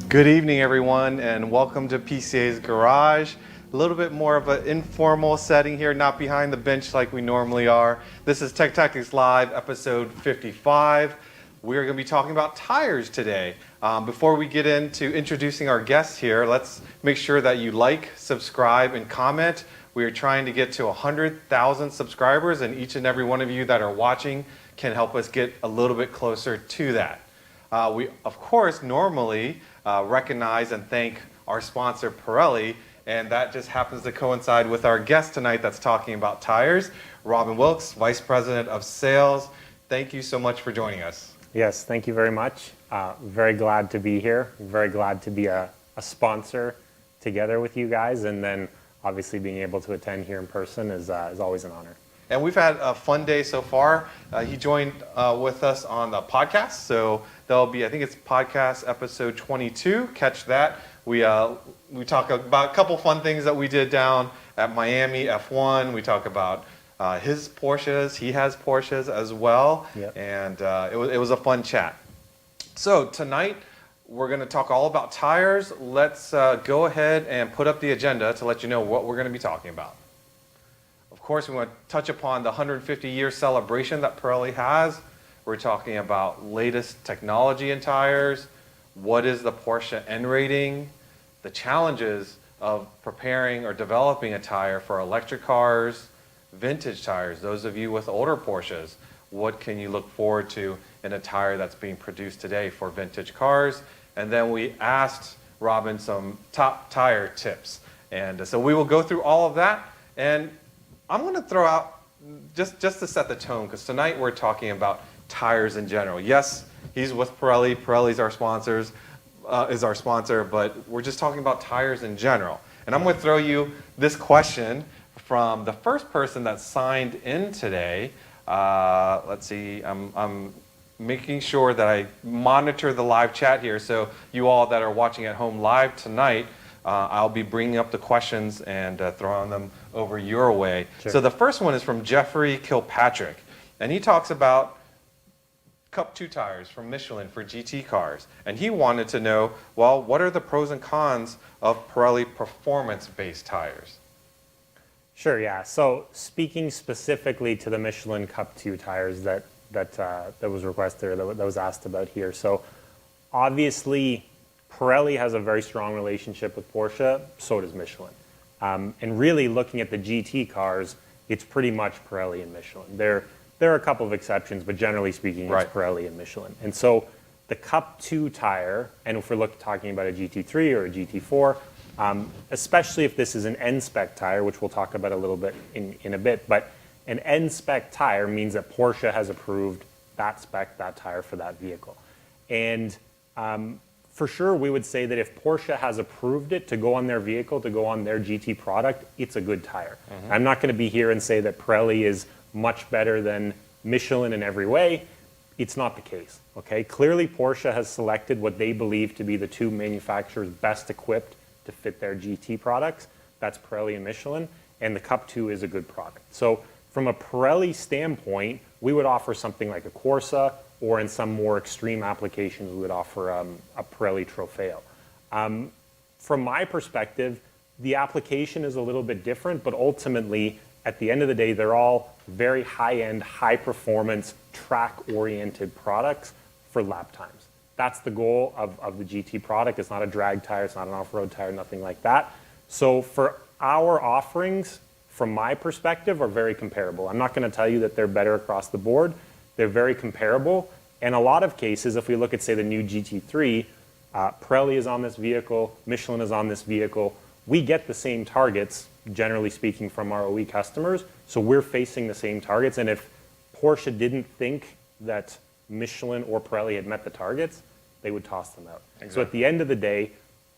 Good evening, everyone, and welcome to PCA's Garage. A little bit more of an informal setting here, not behind the bench like we normally are. This is Tech Tactics Live, episode 55. We're going to be talking about tires today. Before we get into introducing our guests here, let's make sure that you like, subscribe, and comment. We are trying to get to 100,000 subscribers, and each and every one of you that are watching can help us get a little bit closer to that. We, of course, normally recognize and thank our sponsor, Pirelli, and that just happens to coincide with our guest tonight that's talking about tires, Robin Wilkes, Vice President of Sales. Thank you so much for joining us. Yes, thank you very much. Very glad to be here. Very glad to be a sponsor together with you guys, and then obviously being able to attend here in person is always an honor. And we've had a fun day so far. He joined with us on the podcast, so there'll be, I think it's podcast episode 22. Catch that. We talk about a couple fun things that we did down at Miami F1. We talk about his Porsches. He has Porsches as well. Yep. And it was a fun chat. So tonight we're going to talk all about tires. Let's go ahead and put up the agenda to let you know what we're going to be talking about. Of course, we want to touch upon the 150-year celebration that Pirelli has. We're talking about latest technology in tires. What is the Porsche N rating? The challenges of preparing or developing a tire for electric cars, vintage tires. Those of you with older Porsches, what can you look forward to in a tire that's being produced today for vintage cars? And then we asked Robin some top tire tips. And so we will go through all of that. And I'm going to throw out, just to set the tone, because tonight we're talking about tires in general. Yes, he's with Pirelli. Pirelli's our sponsor, but we're just talking about tires in general. And I'm going to throw you this question from the first person that signed in today. Let's see, I'm making sure that I monitor the live chat here, so you all that are watching at home live tonight, I'll be bringing up the questions and throwing them over your way. Sure. So the first one is from Jeffrey Kilpatrick, and he talks about Cup 2 tires from Michelin for GT cars. And he wanted to know, well, what are the pros and cons of Pirelli performance-based tires? Sure, yeah. So speaking specifically to the Michelin Cup 2 tires that was requested, or that was asked about here. So obviously, Pirelli has a very strong relationship with Porsche, so does Michelin. And really looking at the GT cars, it's pretty much Pirelli and Michelin. There are a couple of exceptions, but generally speaking, it's Pirelli and Michelin. And so the Cup 2 tire, and if we're talking about a GT3 or a GT4, especially if this is an N-spec tire, which we'll talk about a little bit in a bit, but an N-spec tire means that Porsche has approved that spec, that tire for that vehicle. And for sure, we would say that if Porsche has approved it to go on their vehicle, to go on their GT product, it's a good tire. Mm-hmm. I'm not going to be here and say that Pirelli is much better than Michelin in every way. It's not the case, okay? Clearly, Porsche has selected what they believe to be the two manufacturers best equipped to fit their GT products. That's Pirelli and Michelin, and the Cup 2 is a good product. So from a Pirelli standpoint, we would offer something like a Corsa, or in some more extreme applications, we would offer a Pirelli Trofeo. From my perspective, the application is a little bit different, but ultimately, at the end of the day, they're all very high-end, high-performance, track-oriented products for lap times. That's the goal of the GT product. It's not a drag tire, it's not an off-road tire, nothing like that. So for our offerings, from my perspective, are very comparable. I'm not going to tell you that they're better across the board. They're very comparable. In a lot of cases, if we look at, say, the new GT3, Pirelli is on this vehicle, Michelin is on this vehicle. We get the same targets, generally speaking, from our OE customers. So we're facing the same targets. And if Porsche didn't think that Michelin or Pirelli had met the targets, they would toss them out. Exactly. So at the end of the day,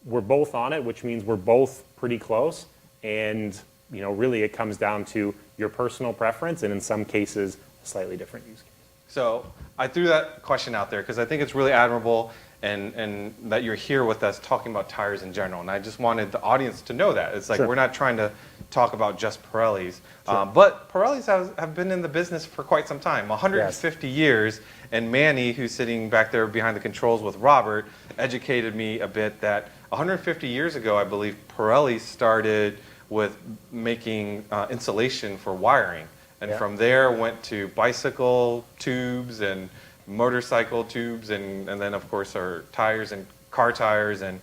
we're both on it, which means we're both pretty close. And really it comes down to your personal preference, and in some cases, a slightly different use case. So I threw that question out there because I think it's really admirable and that you're here with us talking about tires in general. And I just wanted the audience to know that. It's like, sure, we're not trying to talk about just Pirellis. But Pirellis have been in the business for quite some time, 150 years. And Manny, who's sitting back there behind the controls with Robert, educated me a bit that 150 years ago, I believe Pirelli started with making insulation for wiring. And from there went to bicycle tubes and motorcycle tubes, and then of course our tires and car tires. And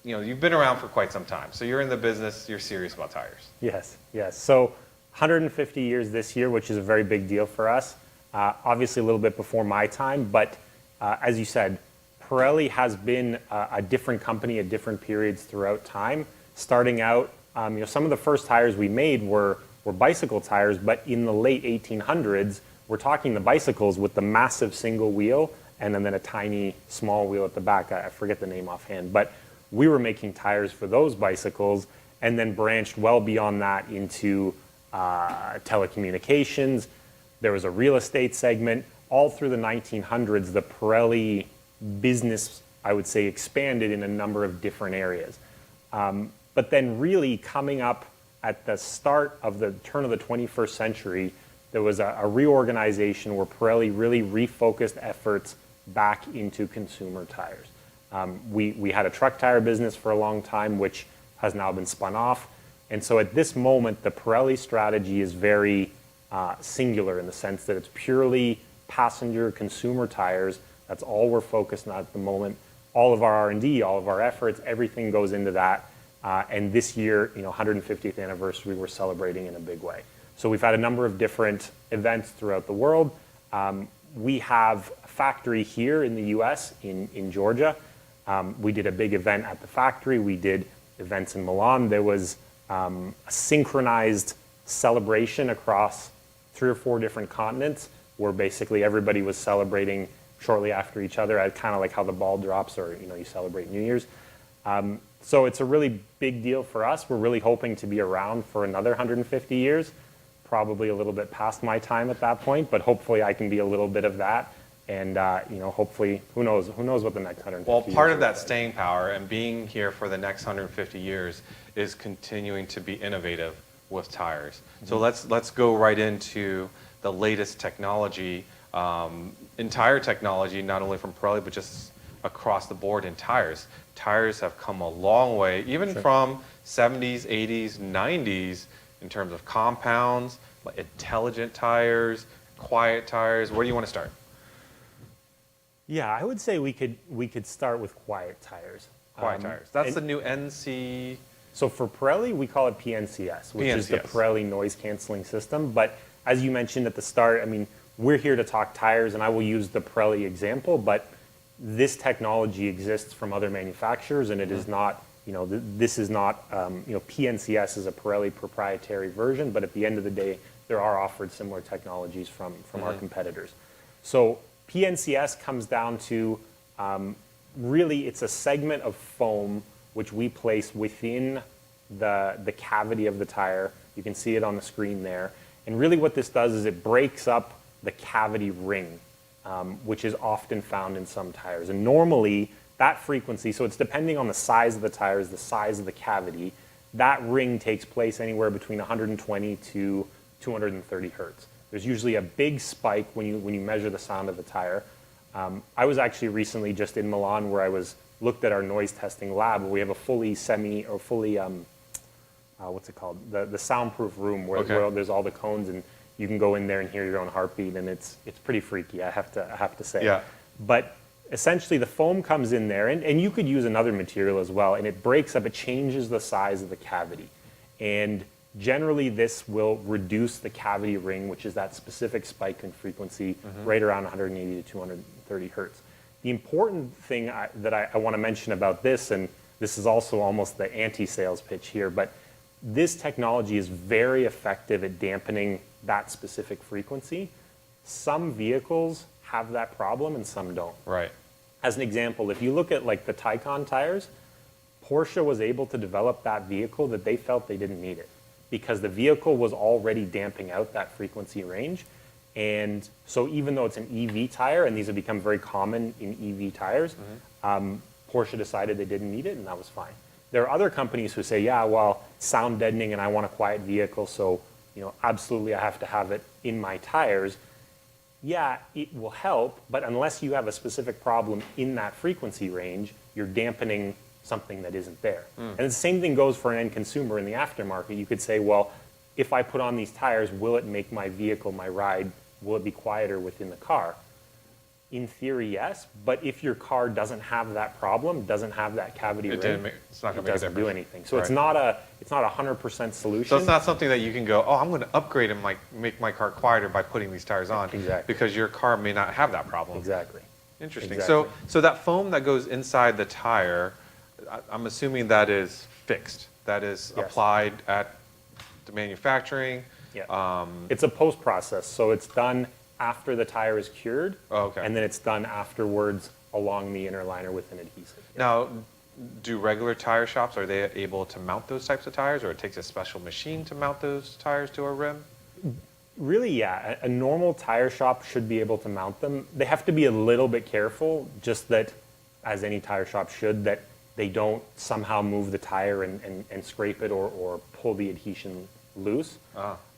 you've been around for quite some time. So you're in the business, you're serious about tires. Yes. So 150 years this year, which is a very big deal for us. Obviously a little bit before my time, but as you said, Pirelli has been a different company at different periods throughout time. Starting out, some of the first tires we made were bicycle tires, but in the late 1800s, we're talking the bicycles with the massive single wheel and then a tiny small wheel at the back. I forget the name offhand, but we were making tires for those bicycles and then branched well beyond that into telecommunications. There was a real estate segment. All through the 1900s, the Pirelli business, I would say, expanded in a number of different areas. But then really coming up at the start of the turn of the 21st century, there was a reorganization where Pirelli really refocused efforts back into consumer tires. We had a truck tire business for a long time, which has now been spun off. And so at this moment, the Pirelli strategy is very singular in the sense that it's purely passenger consumer tires. That's all we're focused on at the moment. All of our R&D, all of our efforts, everything goes into that. And this year, 150th anniversary, we're celebrating in a big way. So we've had a number of different events throughout the world. We have a factory here in the US, in Georgia. We did a big event at the factory. We did events in Milan. There was a synchronized celebration across 3 or 4 different continents where basically everybody was celebrating shortly after each other, kind of like how the ball drops or you celebrate New Year's. So it's a really big deal for us. We're really hoping to be around for another 150 years, probably a little bit past my time at that point, but hopefully I can be a little bit of that. And hopefully, who knows what the next 150 years. Well, part of that staying power and being here for the next 150 years is continuing to be innovative with tires. So let's go right into the latest technology, in tire technology, not only from Pirelli, but just across the board in tires. Tires have come a long way, even from 70s, 80s, 90s, in terms of compounds, like intelligent tires, quiet tires. Where do you want to start? Yeah, I would say we could start with quiet tires. Quiet tires. That's the new NC. So for Pirelli, we call it PNCS, which is the Pirelli noise canceling system. But as you mentioned at the start, we're here to talk tires, and I will use the Pirelli example, but this technology exists from other manufacturers, and it is not, this is not, PNCS is a Pirelli proprietary version, but at the end of the day, there are offered similar technologies from our competitors. So PNCS comes down to, really, it's a segment of foam which we place within the cavity of the tire. You can see it on the screen there. And really what this does is it breaks up the cavity ring, which is often found in some tires. And normally that frequency, so it's depending on the size of the tires, the size of the cavity, that ring takes place anywhere between 120 to 230 hertz. There's usually a big spike when you measure the sound of the tire. I was actually recently just in Milan where I looked at our noise testing lab where we have a fully what's it called? The soundproof room where there's all the cones and you can go in there and hear your own heartbeat, and it's pretty freaky, I have to say. Yeah. But essentially the foam comes in there, and you could use another material as well, and it breaks up, it changes the size of the cavity. And generally this will reduce the cavity ring, which is that specific spike in frequency, right around 180 to 230 hertz. The important thing that I want to mention about this, and this is also almost the anti-sales pitch here, but this technology is very effective at dampening that specific frequency. Some vehicles have that problem and some don't. Right. As an example, if you look at like the Taycan tires, Porsche was able to develop that vehicle that they felt they didn't need it because the vehicle was already damping out that frequency range. And so even though it's an EV tire, and these have become very common in EV tires, Porsche decided they didn't need it, and that was fine. There are other companies who say, yeah, well, sound deadening and I want a quiet vehicle, so absolutely I have to have it in my tires. Yeah, it will help, but unless you have a specific problem in that frequency range, you're dampening something that isn't there. And the same thing goes for an end consumer in the aftermarket. You could say, well, if I put on these tires, will it make my vehicle, my ride, will it be quieter within the car? In theory, yes, but if your car doesn't have that problem, doesn't have that cavity ring, it's not going to make a doesn't do difference. anything. So it's not a 100% solution. So it's not something that you can go, oh, I'm going to upgrade and make my car quieter by putting these tires on. Exactly. Because your car may not have that problem. Exactly. Interesting. Exactly. So that foam that goes inside the tire, I'm assuming that is fixed. That is Yes. applied at the manufacturing. Yeah. It's a post process, so it's done after the tire is cured, Okay. and then it's done afterwards along the inner liner with an adhesive. Now, do regular tire shops, are they able to mount those types of tires, or it takes a special machine to mount those tires to a rim? Really, yeah. A normal tire shop should be able to mount them. They have to be a little bit careful, just that, as any tire shop should, that they don't somehow move the tire and scrape it or pull the adhesion loose.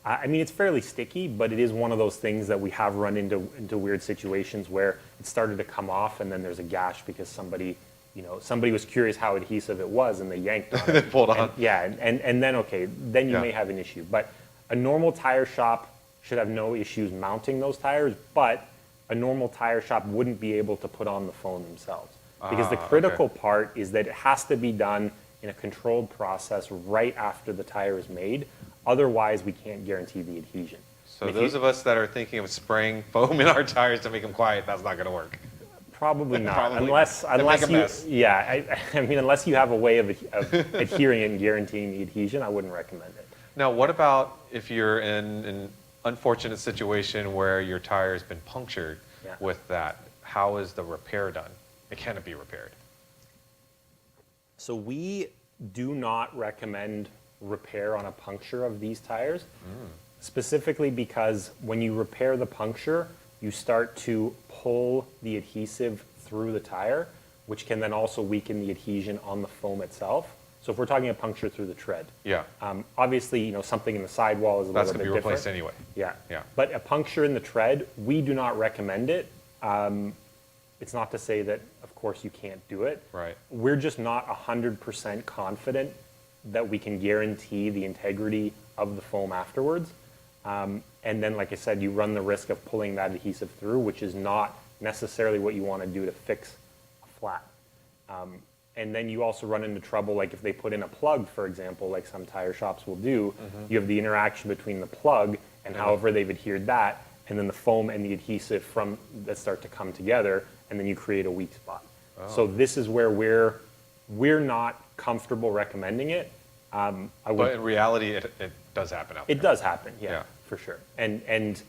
I mean, it's fairly sticky, but it is one of those things that we have run into weird situations where it started to come off and then there's a gash because somebody was curious how adhesive it was and they yanked on it. They pulled on. And then, okay, then you may have an issue. But a normal tire shop should have no issues mounting those tires, but a normal tire shop wouldn't be able to put on the foam themselves. Because the critical part is that it has to be done in a controlled process right after the tire is made. Otherwise, we can't guarantee the adhesion. So those of us that are thinking of spraying foam in our tires to make them quiet, that's not going to work. Probably not, Probably. unless They make a mess. I mean, unless you have a way of adhering and guaranteeing the adhesion, I wouldn't recommend it. Now, what about if you're in an unfortunate situation where your tire has been punctured with that? How is the repair done? Can it be repaired? So we do not recommend repair on a puncture of these tires, specifically because when you repair the puncture, you start to pull the adhesive through the tire, which can then also weaken the adhesion on the foam itself. So if we're talking a puncture through the tread, obviously, something in the sidewall is a That's little going bit to be different. replaced anyway. Yeah. But a puncture in the tread, we do not recommend it. It's not to say that, of course, you can't do it. Right. We're just not 100% confident that we can guarantee the integrity of the foam afterwards. And then, like I said, you run the risk of pulling that adhesive through, which is not necessarily what you want to do to fix a flat. And then you also run into trouble, like if they put in a plug, for example, like some tire shops will do, you have the interaction between the plug and however they've adhered that, and then the foam and the adhesive that start to come together, and then you create a weak spot. So this is where we're not comfortable recommending it. But in reality, it does happen out there. It does happen, yeah, for sure. And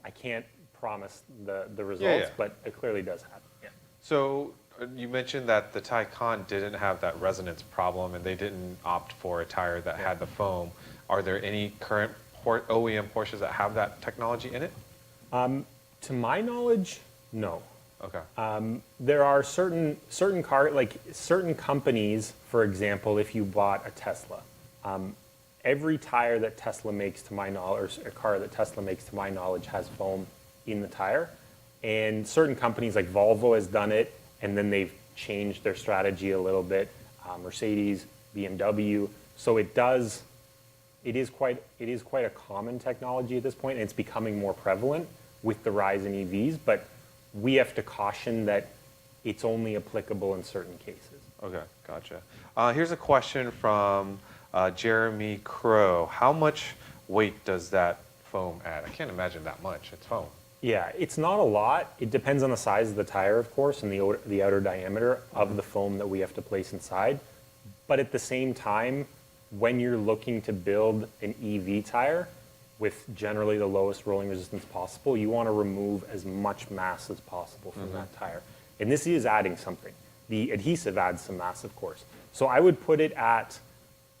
I can't promise the results, but it clearly does happen. Yeah. So you mentioned that the Taycan didn't have that resonance problem, and they didn't opt for a tire that had the foam. Are there any current OEM Porsches that have that technology in it? To my knowledge, no. Okay. There are certain companies, for example, if you bought a Tesla, every tire that Tesla makes, to my knowledge, or a car that Tesla makes, to my knowledge, has foam in the tire. And certain companies like Volvo has done it, and then they've changed their strategy a little bit. Mercedes, BMW. So it is quite a common technology at this point, and it's becoming more prevalent with the rise in EVs. But we have to caution that it's only applicable in certain cases. Okay, gotcha. Here's a question from Jeremy Crow. How much weight does that foam add? I can't imagine that much. It's foam. Yeah, it's not a lot. It depends on the size of the tire, of course, and the outer diameter of the foam that we have to place inside. But at the same time, when you're looking to build an EV tire with generally the lowest rolling resistance possible, you want to remove as much mass as possible from that tire. And this is adding something. The adhesive adds some mass, of course. So I would put it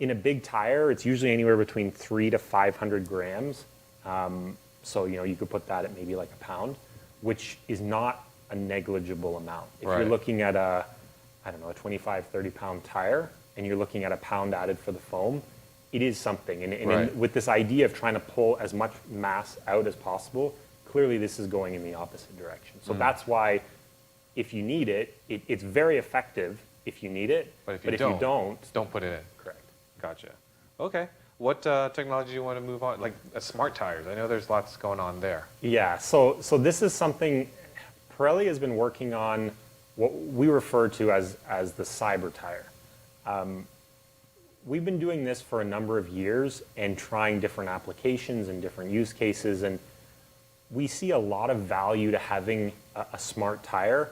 in a big tire, it's usually anywhere between 300 to 500 grams. So, you could put that at maybe like a pound, which is not a negligible amount. If you're looking at a I don't know, a 25, 30-pound tire, and you're looking at a pound added for the foam, it is something. And Right. with this idea of trying to pull as much mass out as possible, clearly this is going in the opposite direction. So that's why if you need it, it's very effective if you need it. But if you you don't, don't put it in. correct. Gotcha. Okay. What technology do you want to move on? Like smart tires. I know there's lots going on there. Yeah, so this is something Pirelli has been working on, what we refer to as the cyber tire. We've been doing this for a number of years and trying different applications and different use cases, and we see a lot of value to having a smart tire,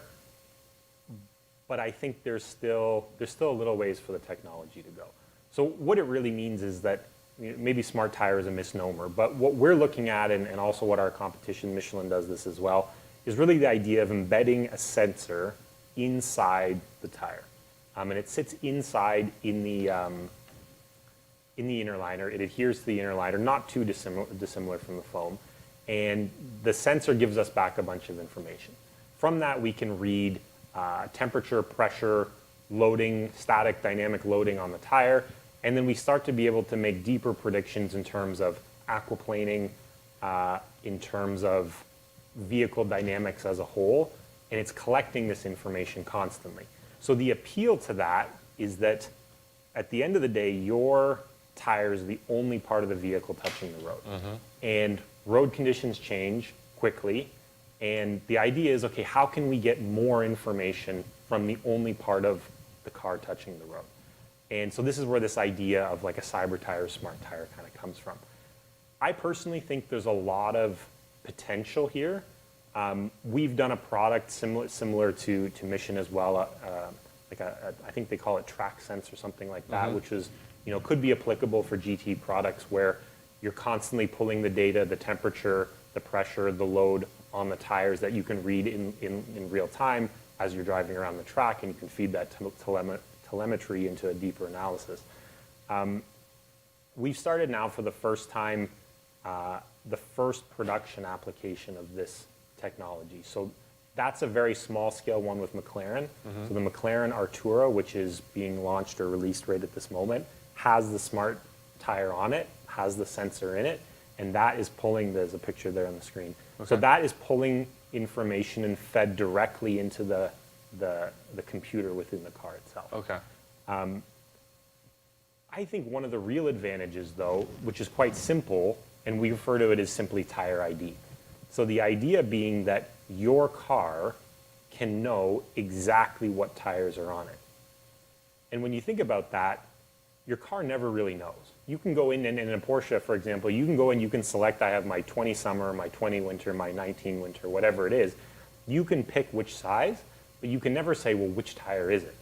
but I think there's still a little ways for the technology to go. So what it really means is that maybe smart tire is a misnomer, but what we're looking at, and also what our competition, Michelin, does this as well, is really the idea of embedding a sensor inside the tire. And it sits inside in the inner liner. It adheres to the inner liner, not too dissimilar from the foam. And the sensor gives us back a bunch of information. From that, we can read temperature, pressure, loading, static, dynamic loading on the tire. And then we start to be able to make deeper predictions in terms of aquaplaning, in terms of vehicle dynamics as a whole. And it's collecting this information constantly. So the appeal to that is that at the end of the day, your tire is the only part of the vehicle touching the road. And road conditions change quickly. And the idea is, okay, how can we get more information from the only part of the car touching the road? And so this is where this idea of like a cyber tire, smart tire kind of comes from. I personally think there's a lot of potential here. We've done a product similar to Mission as well, I think they call it track sense or something like that, which is, could be applicable for GT products where you're constantly pulling the data, the temperature, the pressure, the load on the tires that you can read in real time as you're driving around the track, and you can feed that telemetry into a deeper analysis. We've started now for the first time the first production application of this technology. So that's a very small scale one with McLaren. So the McLaren Artura, which is being launched or released right at this moment, has the smart tire on it, has the sensor in it, and that is pulling, there's a picture there on the screen. Okay. So that is pulling information and fed directly into the computer within the car itself. Okay. I think one of the real advantages, though, which is quite simple, and we refer to it as simply tire ID. So the idea being that your car can know exactly what tires are on it. And when you think about that, your car never really knows. You can go in a Porsche, for example, you can go in, you can select, I have my 20 summer, my 20 winter, my 19 winter, whatever it is. You can pick which size, but you can never say, well, which tire is it?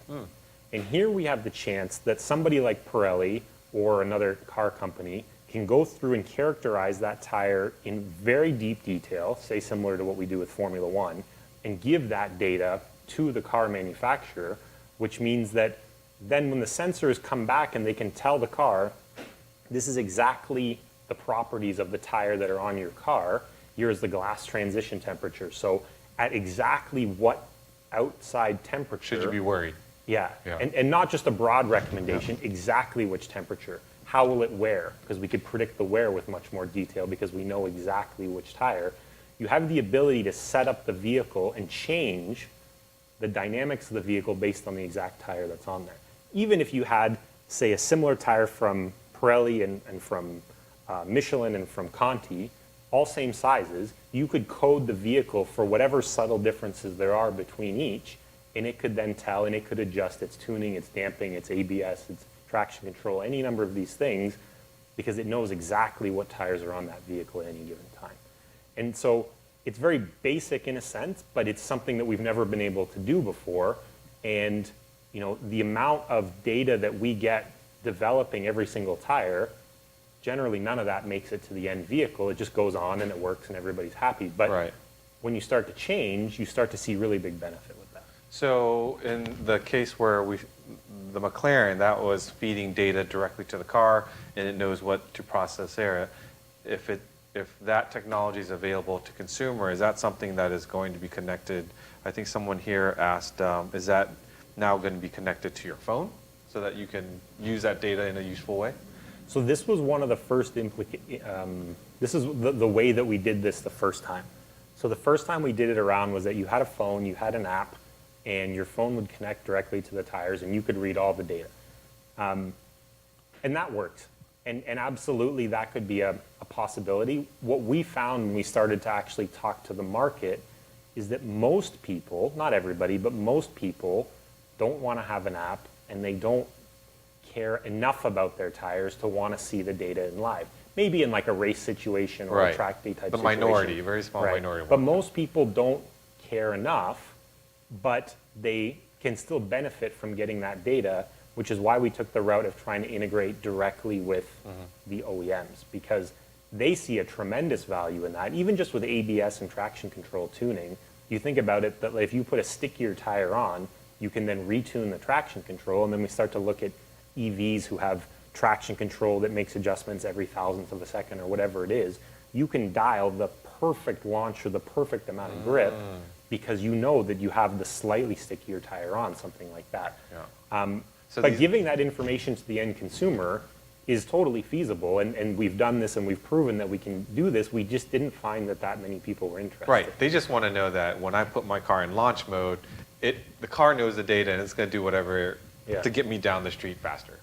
And here we have the chance that somebody like Pirelli or another car company can go through and characterize that tire in very deep detail, say similar to what we do with Formula One, and give that data to the car manufacturer, which means that then when the sensors come back and they can tell the car, this is exactly the properties of the tire that are on your car, here's the glass transition temperature. So at exactly what outside temperature... Should you be worried? Yeah. And not just a broad recommendation, exactly which temperature. How will it wear? Because we could predict the wear with much more detail because we know exactly which tire. You have the ability to set up the vehicle and change the dynamics of the vehicle based on the exact tire that's on there. Even if you had, say, a similar tire from Pirelli and from Michelin and from Conti, all same sizes, you could code the vehicle for whatever subtle differences there are between each, and it could then tell and it could adjust its tuning, its damping, its ABS, its traction control, any number of these things, because it knows exactly what tires are on that vehicle at any given time. And so it's very basic in a sense, but it's something that we've never been able to do before. And the amount of data that we get developing every single tire, generally none of that makes it to the end vehicle. It just goes on and it works and everybody's happy. But when you start to change, you start to see really big benefit with that. So in the case where the McLaren, that was feeding data directly to the car and it knows what to process there. If that technology is available to consumer, is that something that is going to be connected? I think someone here asked, is that now going to be connected to your phone so that you can use that data in a useful way? So this was one of the first this is the way that we did this the first time. So the first time we did it around was that you had a phone, you had an app, and your phone would connect directly to the tires, and you could read all the data. And that worked. And absolutely, that could be a possibility. What we found when we started to actually talk to the market is that most people, not everybody, but most people don't want to have an app, and they don't care enough about their tires to want to see the data in live. Maybe in like a race situation or a track day type situation. The minority, very small minority. But most people don't care enough, but they can still benefit from getting that data, which is why we took the route of trying to integrate directly with the OEMs, because they see a tremendous value in that. Even just with ABS and traction control tuning, you think about it that if you put a stickier tire on, you can then retune the traction control, and then we start to look at EVs who have traction control that makes adjustments every thousandth of a second or whatever it is. You can dial the perfect launch or the perfect amount of grip because you know that you have the slightly stickier tire on, something like that. Yeah. But giving that information to the end consumer is totally feasible, and we've done this and we've proven that we can do this. We just didn't find that many people were interested. Right. They just want to know that when I put my car in launch mode, the car knows the data and it's going to do whatever to get me down the street faster.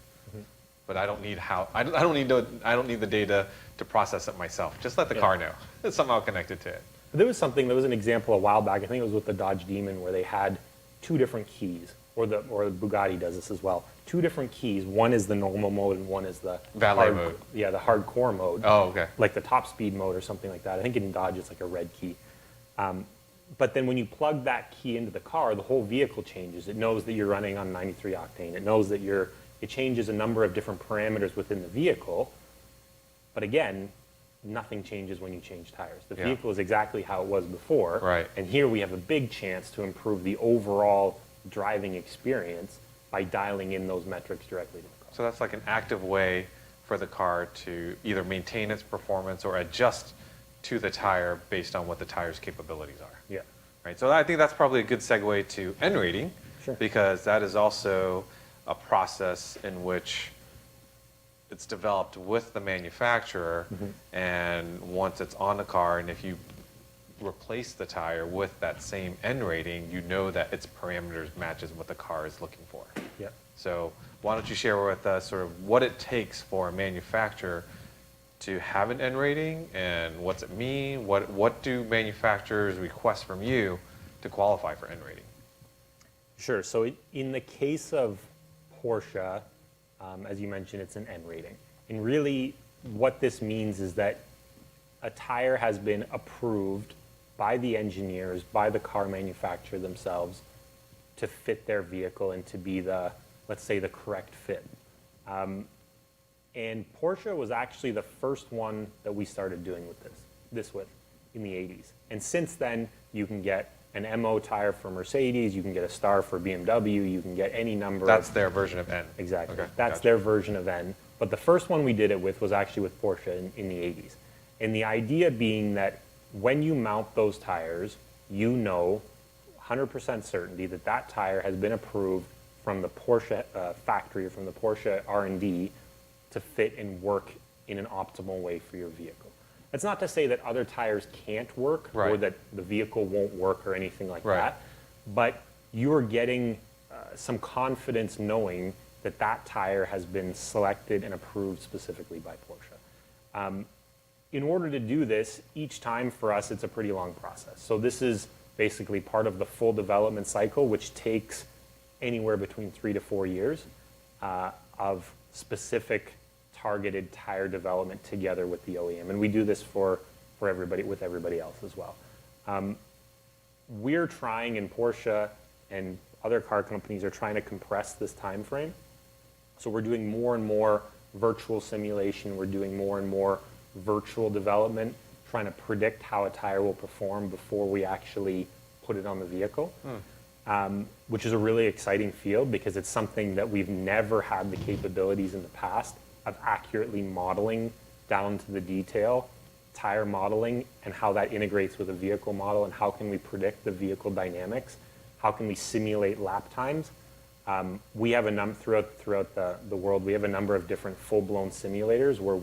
But I don't need I don't need the data to process it myself. Just let the car know. It's somehow connected to it. There was an example a while back. I think it was with the Dodge Demon where they had two different keys, or the Bugatti does this as well. Two different keys. One is the normal mode and one is the valet mode. Yeah, the hardcore mode. Oh, okay. Like the top speed mode or something like that. I think in Dodge it's like a red key. But then when you plug that key into the car, the whole vehicle changes. It knows that you're running on 93 octane. It knows that it changes a number of different parameters within the vehicle. But again, nothing changes when you change tires. The vehicle is exactly how it was before. Right. And here we have a big chance to improve the overall driving experience by dialing in those metrics directly to the car. So that's like an active way for the car to either maintain its performance or adjust to the tire based on what the tire's capabilities are. Yeah. Right. So I think that's probably a good segue to N rating, because that is also a process in which it's developed with the manufacturer, and once it's on the car, and if you replace the tire with that same N rating, you know that its parameters matches what the car is looking for. Yeah. So why don't you share with us sort of what it takes for a manufacturer to have an N rating, and what's it mean? What do manufacturers request from you to qualify for N rating? Sure. So in the case of Porsche, as you mentioned, it's an N rating. And really what this means is that a tire has been approved by the engineers, by the car manufacturer themselves, to fit their vehicle and to be let's say, the correct fit. And Porsche was actually the first one that we started doing this with in the 80s. And since then, you can get an MO tire for Mercedes, you can get a Star for BMW, you can get any number. That's their version of N. Exactly. Okay, That's their version of N. But the first one we did it with was actually with Porsche in the 80s. And the idea being that when you mount those tires, you know 100% certainty that tire has been approved from the Porsche factory or from the Porsche R&D to fit and work in an optimal way for your vehicle. That's not to say that other tires can't work or that the vehicle won't work or anything like that, but you're getting some confidence knowing that tire has been selected and approved specifically by Porsche. In order to do this, each time for us, it's a pretty long process. So this is basically part of the full development cycle, which takes anywhere between 3 to 4 years of specific targeted tire development together with the OEM. And we do this for everybody, with everybody else as well. We're trying, and Porsche and other car companies are trying to compress this time frame. So we're doing more and more virtual simulation. We're doing more and more virtual development, trying to predict how a tire will perform before we actually put it on the vehicle, which is a really exciting field because it's something that we've never had the capabilities in the past of accurately modeling down to the detail, tire modeling, and how that integrates with a vehicle model, and how can we predict the vehicle dynamics, how can we simulate lap times. We have throughout the world, we have a number of different full-blown simulators where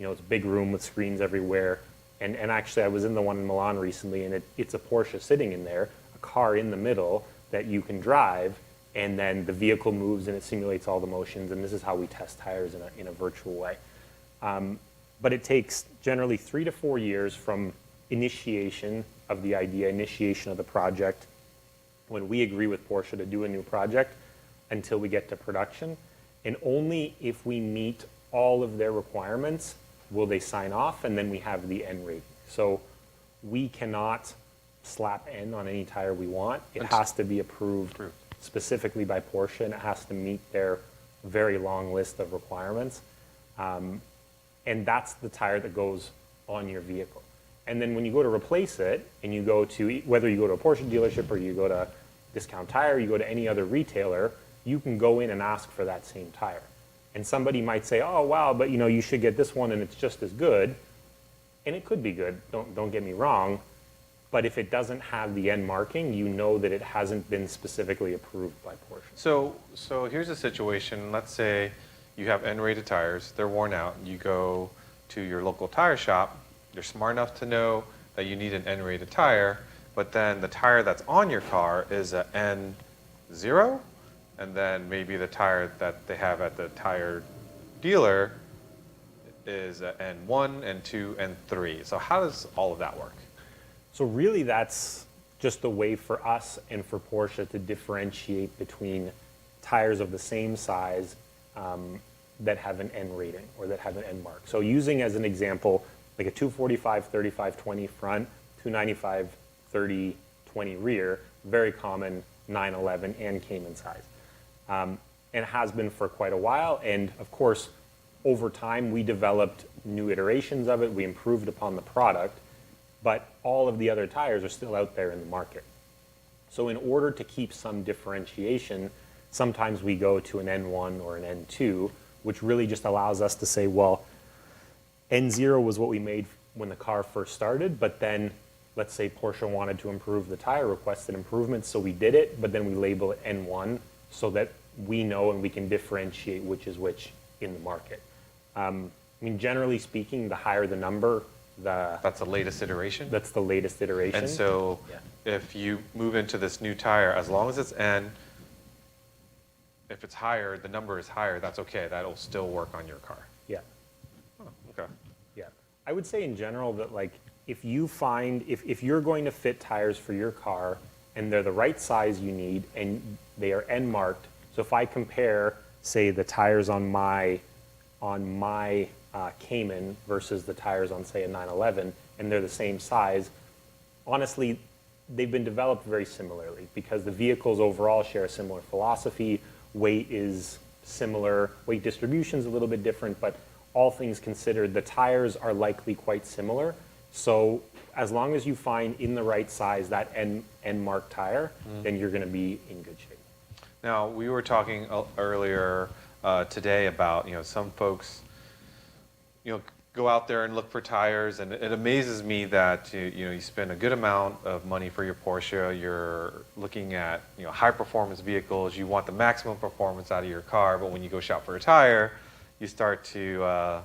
it's a big room with screens everywhere. And actually, I was in the one in Milan recently, and it's a Porsche sitting in there, a car in the middle that you can drive, and then the vehicle moves and it simulates all the motions, and this is how we test tires in a virtual way. But it takes generally 3 to 4 years from initiation of the idea, initiation of the project, when we agree with Porsche to do a new project, until we get to production. And only if we meet all of their requirements will they sign off, and then we have the N rating. So we cannot slap N on any tire we want. It has to be approved specifically by Porsche, and it has to meet their very long list of requirements. And that's the tire that goes on your vehicle. And then when you go to replace it, and you go to, whether you go to a Porsche dealership or you go to Discount Tire, you go to any other retailer, you can go in and ask for that same tire. And somebody might say, oh, wow, but you should get this one and it's just as good. And it could be good, don't get me wrong. But if it doesn't have the N marking, you know that it hasn't been specifically approved by Porsche. So here's a situation. Let's say you have N-rated tires, they're worn out, you go to your local tire shop, you're smart enough to know that you need an N-rated tire, but then the tire that's on your car is an N0, and then maybe the tire that they have at the tire dealer is an N1, N2, N3. So how does all of that work? So really that's just a way for us and for Porsche to differentiate between tires of the same size that have an N rating or that have an N mark. So using as an example, like a 245 35 20 front, 295 30 20 rear, very common 911 and Cayman size. And has been for quite a while. And of course, over time, we developed new iterations of it. We improved upon the product, but all of the other tires are still out there in the market. So in order to keep some differentiation, sometimes we go to an N1 or an N2, which really just allows us to say, well, N0 was what we made when the car first started, but then let's say Porsche wanted to improve the tire, requested improvements, so we did it, but then we label it N1 so that we know and we can differentiate which is which in the market. Generally speaking, the higher the number, that's the latest iteration? That's the latest iteration. And so if you move into this new tire, as long as it's N, if it's higher, the number is higher, that's okay. That'll still work on your car. Yeah. Oh, okay. Yeah. I would say in general that if you find, if you're going to fit tires for your car and they're the right size you need and they are N marked, so if I compare, say, the tires on my Cayman versus the tires on, say, a 911, and they're the same size, honestly, they've been developed very similarly because the vehicles overall share a similar philosophy. Weight is similar, weight distribution is a little bit different, but all things considered, the tires are likely quite similar. So as long as you find in the right size that N marked tire, then you're going to be in good shape. Now, we were talking earlier today about, some folks, go out there and look for tires, and it amazes me that you spend a good amount of money for your Porsche. You're looking at high performance vehicles. You want the maximum performance out of your car, but when you go shop for a tire, you start to go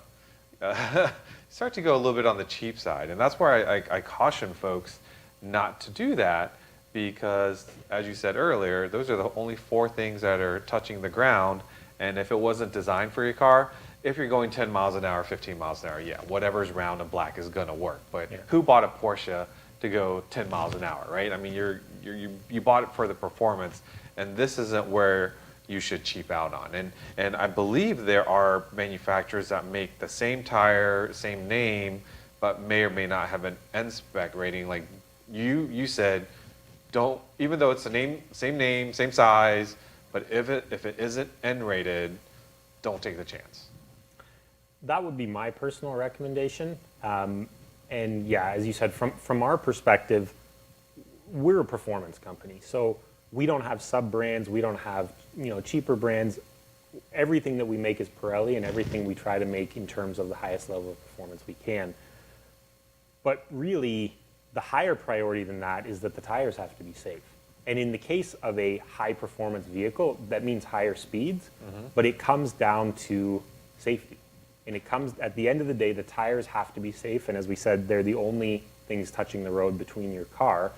a little bit on the cheap side, and that's where I caution folks not to do that, because as you said earlier, those are the only 4 things that are touching the ground, and if it wasn't designed for your car, if you're going 10 miles an hour, 15 miles an hour, yeah, whatever's round and black is going to work. But who bought a Porsche to go 10 miles an hour, right? I mean, you bought it for the performance, and this isn't where you should cheap out on. And I believe there are manufacturers that make the same tire, same name, but may or may not have an N-spec rating. Like you said, don't, even though it's the same name, same size, but if it isn't N-rated, don't take the chance. That would be my personal recommendation. And yeah, as you said, from our perspective, we're a performance company. So we don't have sub-brands, we don't have cheaper brands. Everything that we make is Pirelli, and everything we try to make in terms of the highest level of performance we can. But really, the higher priority than that is that the tires have to be safe. And in the case of a high performance vehicle, that means higher speeds, but it comes down to safety. And it comes, at the end of the day, the tires have to be safe. And as we said, they're the only things touching the road between your car.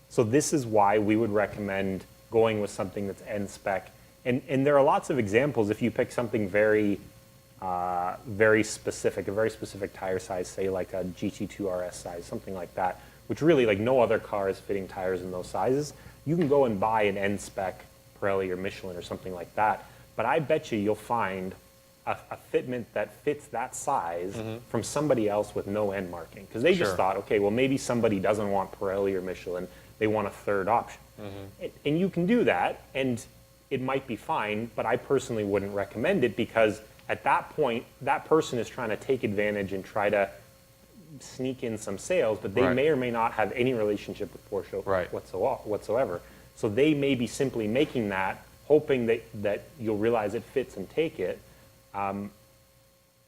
So this is why we would recommend going with something that's N spec. And there are lots of examples. If you pick something very specific, a very specific tire size, say like a GT2 RS size, something like that, which really like no other car is fitting tires in those sizes, you can go and buy an N spec Pirelli or Michelin or something like that. But I bet you'll find a fitment that fits that size from somebody else with no N marking. Because they just thought, okay, well maybe somebody doesn't want Pirelli or Michelin, they want a third option. And you can do that, and it might be fine, but I personally wouldn't recommend it, because at that point, that person is trying to take advantage and try to sneak in some sales, but they may or may not have any relationship with Porsche whatsoever. So they may be simply making that, hoping that you'll realize it fits and take it.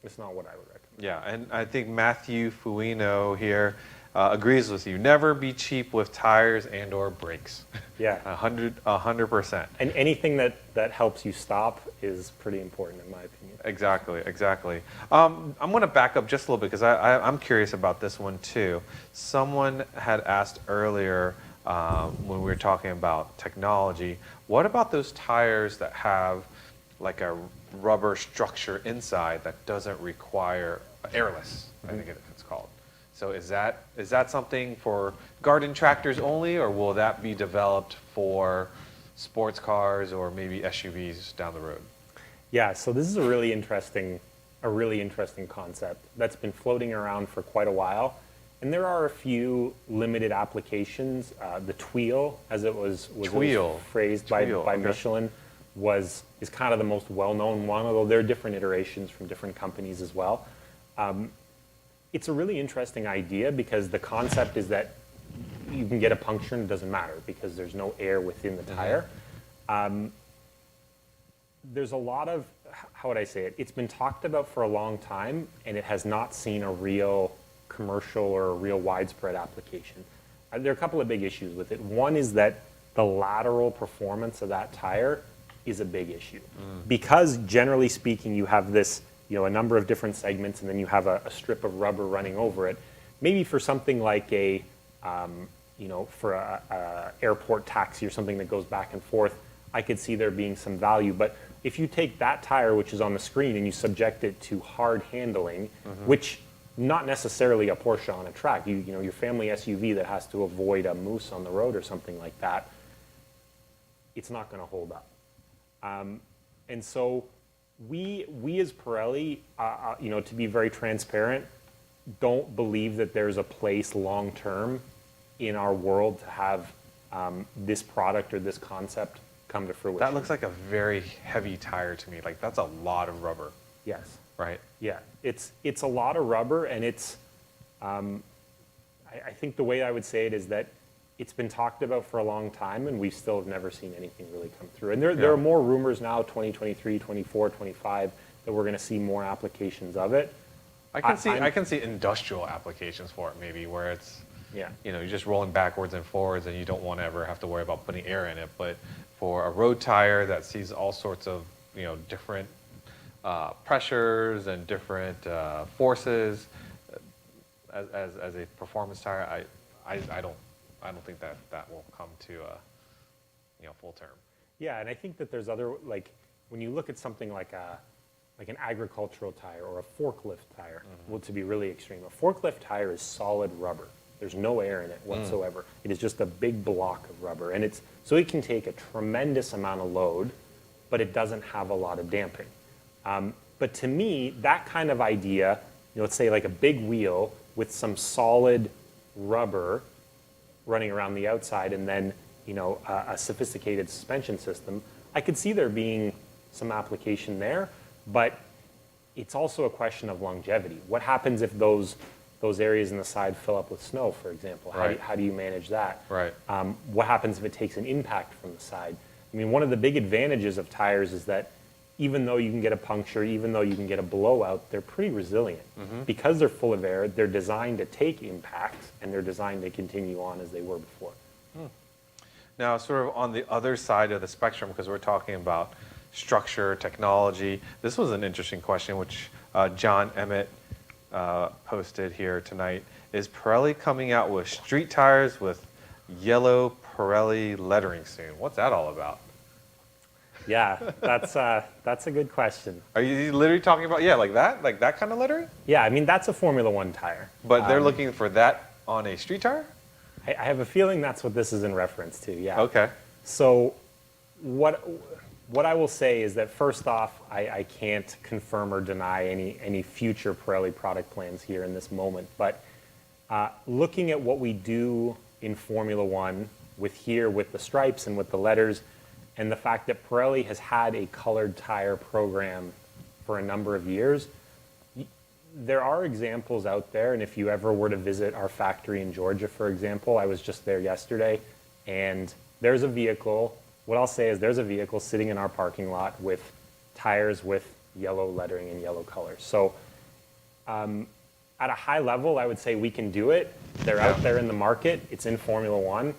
It's not what I would recommend. Yeah, and I think Matthew Fuino here agrees with you. Never be cheap with tires and or brakes. Yeah. 100%. And anything that helps you stop is pretty important, in my opinion. Exactly. I'm going to back up just a little bit, because I'm curious about this one too. Someone had asked earlier when we were talking about technology, what about those tires that have like a rubber structure inside that doesn't require airless, I think it's called. So is that something for garden tractors only, or will that be developed for sports cars or maybe SUVs down the road? Yeah, so this is a really interesting concept that's been floating around for quite a while. And there are a few limited applications. The Tweel, as it was phrased by Michelin, is kind of the most well-known one, although there are different iterations from different companies as well. It's a really interesting idea, because the concept is that you can get a puncture and it doesn't matter because there's no air within the tire. There's a lot of, how would I say it? It's been talked about for a long time, and it has not seen a real commercial or a real widespread application. There are a couple of big issues with it. One is that the lateral performance of that tire is a big issue, because generally speaking, you have this, a number of different segments, and then you have a strip of rubber running over it. Maybe for something like for a airport taxi or something that goes back and forth, I could see there being some value. But if you take that tire, which is on the screen, and you subject it to hard handling, which not necessarily a Porsche on a track, your family SUV that has to avoid a moose on the road or something like that, it's not going to hold up. And so we as Pirelli, to be very transparent, don't believe that there's a place long term in our world to have this product or this concept come to fruition. That looks like a very heavy tire to me. Like, that's a lot of rubber. Yes. Right? Yeah, it's a lot of rubber, and it's, I think the way I would say it is that it's been talked about for a long time, and we still have never seen anything really come through. And there are more rumors now, 2023, 24, 25, that we're going to see more applications of it. I can see industrial applications for it, maybe, where it's, you're just rolling backwards and forwards, and you don't want to ever have to worry about putting air in it. But for a road tire that sees all sorts of, different pressures and different forces, as a performance tire, I don't think that will come to full term. Yeah, and I think that there's other, like, when you look at something like an agricultural tire or a forklift tire, well, to be really extreme, a forklift tire is solid rubber. There's no air in it whatsoever. It is just a big block of rubber, and so it can take a tremendous amount of load, but it doesn't have a lot of damping. But to me, that kind of idea, let's say like a big wheel with some solid rubber running around the outside, and then a sophisticated suspension system, I could see there being some application there, but it's also a question of longevity. What happens if those areas in the side fill up with snow, for example? How do you manage that? Right. What happens if it takes an impact from the side? I mean, one of the big advantages of tires is that even though you can get a puncture, even though you can get a blowout, they're pretty resilient. Because they're full of air, they're designed to take impacts, and they're designed to continue on as they were before. Now, sort of on the other side of the spectrum, because we're talking about structure, technology, this was an interesting question, which John Emmett posted here tonight. Is Pirelli coming out with street tires with yellow Pirelli lettering soon? What's that all about? Yeah, that's a good question. Are you literally talking about, yeah, like that kind of lettering? Yeah, I mean, that's a Formula One tire. But they're looking for that on a street tire? I have a feeling that's what this is in reference to, yeah. Okay. So what I will say is that first off, I can't confirm or deny any future Pirelli product plans here in this moment. But looking at what we do in Formula One with the stripes and with the letters, and the fact that Pirelli has had a colored tire program for a number of years, there are examples out there, and if you ever were to visit our factory in Georgia, for example, I was just there yesterday, and there's a vehicle, what I'll say is there's a vehicle sitting in our parking lot with tires with yellow lettering and yellow colors. So at a high level, I would say we can do it. They're out there in the market. It's in Formula One.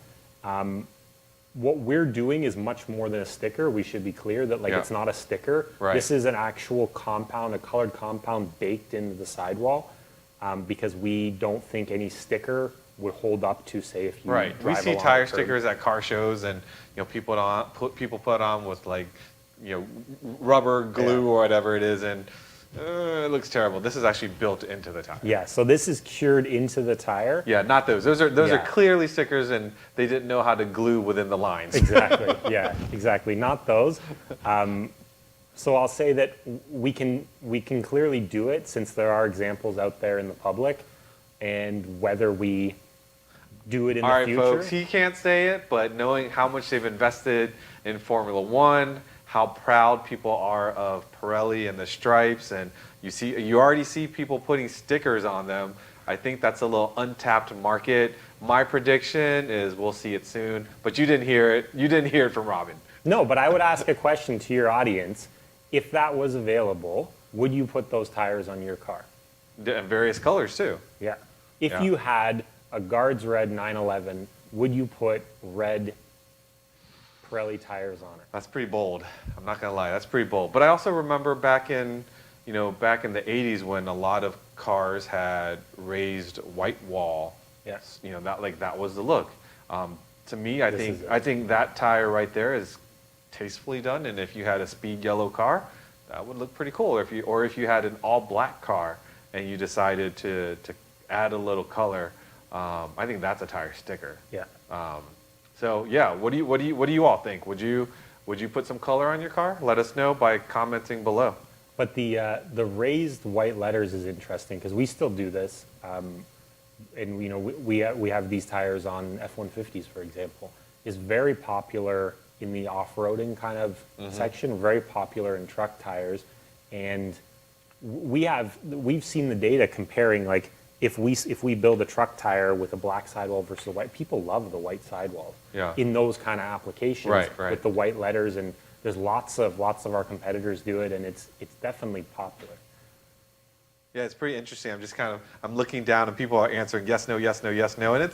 What we're doing is much more than a sticker. We should be clear that it's not a sticker. Right. This is an actual compound, a colored compound baked into the sidewall, because we don't think any sticker would hold up to, say, if you Right. We drive see along tire a curb. stickers at car shows, and people put on with rubber glue or whatever it is, and it looks terrible. This is actually built into the tire. Yeah, so this is cured into the tire. Yeah, not those. Those are Yeah. clearly stickers, and they didn't know how to glue within the lines. Exactly. Yeah, exactly. Not those. So I'll say that we can clearly do it, since there are examples out there in the public, and whether we do it in All the right, future. folks, he can't say it, but knowing how much they've invested in Formula One, how proud people are of Pirelli and the stripes, and you already see people putting stickers on them. I think that's a little untapped market. My prediction is we'll see it soon, but you didn't hear it. You didn't hear it from Robin. No, but I would ask a question to your audience. If that was available, would you put those tires on your car? In various colors too. Yeah. If Yeah. you had a Guards Red 911, would you put red Pirelli tires on it? That's pretty bold. I'm not gonna lie, that's pretty bold. But I also remember back in the 80s when a lot of cars had raised white wall. Yes. That was the look. To me, I think that tire right there is tastefully done. And if you had a speed yellow car, that would look pretty cool. Or if you had an all black car and you decided to add a little color, I think that's a tire sticker. Yeah. So yeah, what do you all think? Would you put some color on your car? Let us know by commenting below. But the raised white letters is interesting, because we still do this, and we have these tires on F-150s, for example. Is very popular in the off-roading kind of section, very popular in truck tires, and we've seen the data comparing, like, if we build a truck tire with a black sidewall versus a white, people love the white sidewalls. Yeah. In those kind of applications, Right. with the white letters, and there's lots of our competitors do it, and it's definitely popular. Yeah, it's pretty interesting. I'm looking down and people are answering yes, no, yes, no, yes, no, and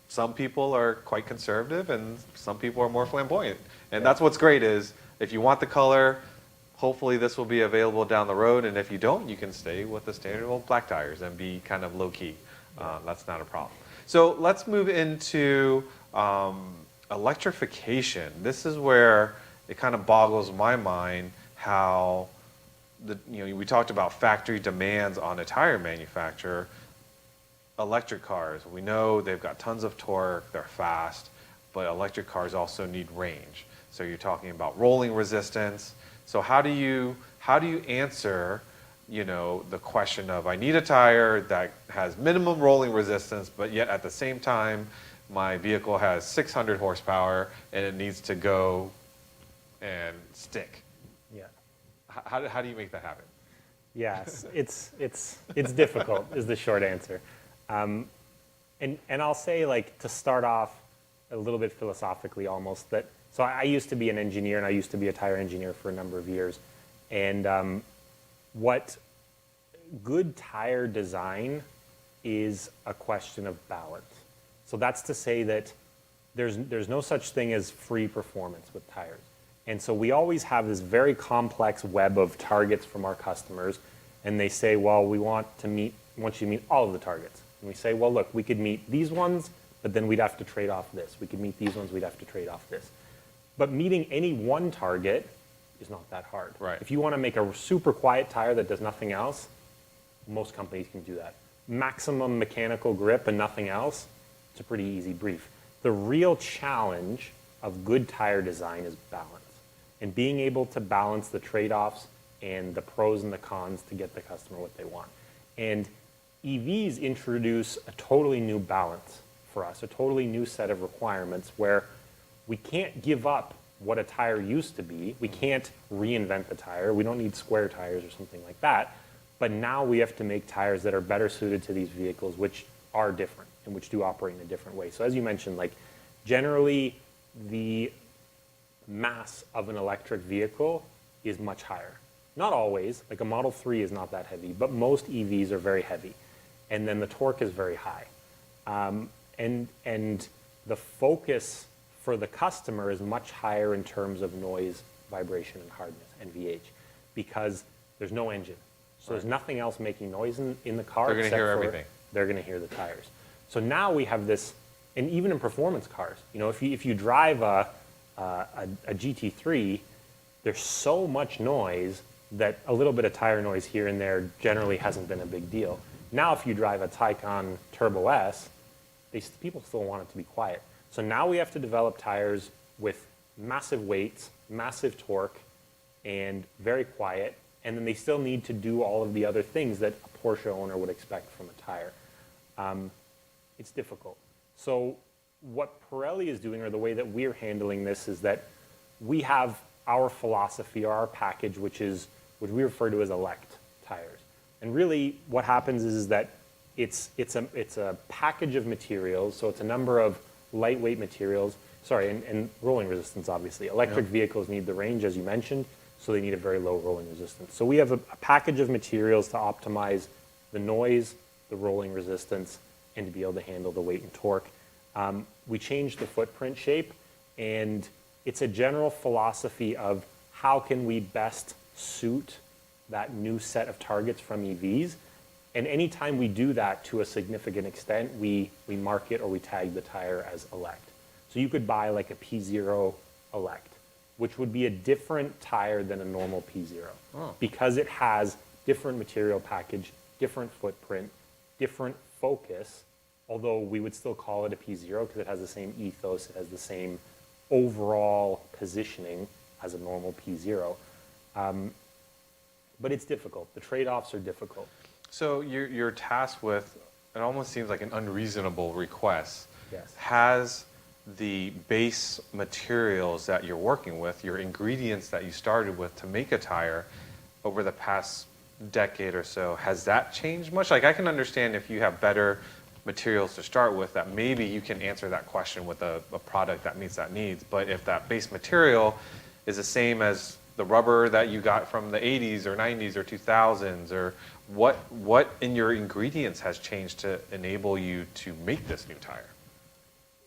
some people are quite conservative and some people are more flamboyant, and that's what's great is if you want the color, hopefully this will be available down the road, and if you don't, you can stay with the standard old black tires and be kind of low key. That's not a problem. So let's move into electrification. This is where it kind of boggles my mind how we talked about factory demands on a tire manufacturer. Electric cars, we know they've got tons of torque, they're fast, but electric cars also need range. So you're talking about rolling resistance. So how do you answer the question of, I need a tire that has minimum rolling resistance, but yet at the same time my vehicle has 600 horsepower and it needs to go and stick. Yeah. How do you make that happen? Yes, it's difficult is the short answer. And I'll say, like, to start off a little bit philosophically almost, that so I used to be an engineer, and I used to be a tire engineer for a number of years. And what good tire design is a question of balance. So that's to say that there's no such thing as free performance with tires. And so we always have this very complex web of targets from our customers, and they say, well, we want you to meet all of the targets. And we say, well, look, we could meet these ones, but then we'd have to trade off this. We could meet these ones, we'd have to trade off this. But meeting any one target is not that hard. Right. If you want to make a super quiet tire that does nothing else, most companies can do that. Maximum mechanical grip and nothing else, it's a pretty easy brief. The real challenge of good tire design is balance, and being able to balance the trade-offs and the pros and the cons to get the customer what they want. And EVs introduce a totally new balance for us, a totally new set of requirements where we can't give up what a tire used to be. We can't reinvent the tire. We don't need square tires or something like that. But now we have to make tires that are better suited to these vehicles, which are different and which do operate in a different way. So as you mentioned, like generally the mass of an electric vehicle is much higher. Not always, like a Model 3 is not that heavy, but most EVs are very heavy. And then the torque is very high. And the focus for the customer is much higher in terms of noise, vibration, and hardness, NVH, because there's no engine. So there's nothing else making noise in the car. They're going to hear everything. They're going to hear the tires. So now we have this, and even in performance cars, you know, if you drive a GT3, there's so much noise that a little bit of tire noise here and there generally hasn't been a big deal. Now if you drive a Taycan Turbo S, people still want it to be quiet. So now we have to develop tires with massive weights, massive torque, and very quiet, and then they still need to do all of the other things that a Porsche owner would expect from a tire. It's difficult. So what Pirelli is doing, or the way that we're handling this, is that we have our philosophy, or our package, which we refer to as elect tires. And really what happens is that it's a package of materials, so it's a number of lightweight materials, and rolling resistance, obviously. Electric vehicles need the range, as you mentioned, so they need a very low rolling resistance. So we have a package of materials to optimize the noise, the rolling resistance, and to be able to handle the weight and torque. We changed the footprint shape, and it's a general philosophy of how can we best suit that new set of targets from EVs. And anytime we do that to a significant extent, we mark it or we tag the tire as elect. So you could buy like a P0 elect, which would be a different tire than a normal P0 because it has different material package, different footprint, different focus, although we would still call it a P0 because it has the same ethos, it has the same overall positioning as a normal P0. But it's difficult. The trade-offs are difficult. So you're tasked with, it almost seems like an unreasonable request. Yes. Has the base materials that you're working with, your ingredients that you started with to make a tire over the past decade or so, has that changed much? Like I can understand if you have better materials to start with, that maybe you can answer that question with a product that meets that needs. But if that base material is the same as the rubber that you got from the 80s or 90s or 2000s, or what in your ingredients has changed to enable you to make this new tire?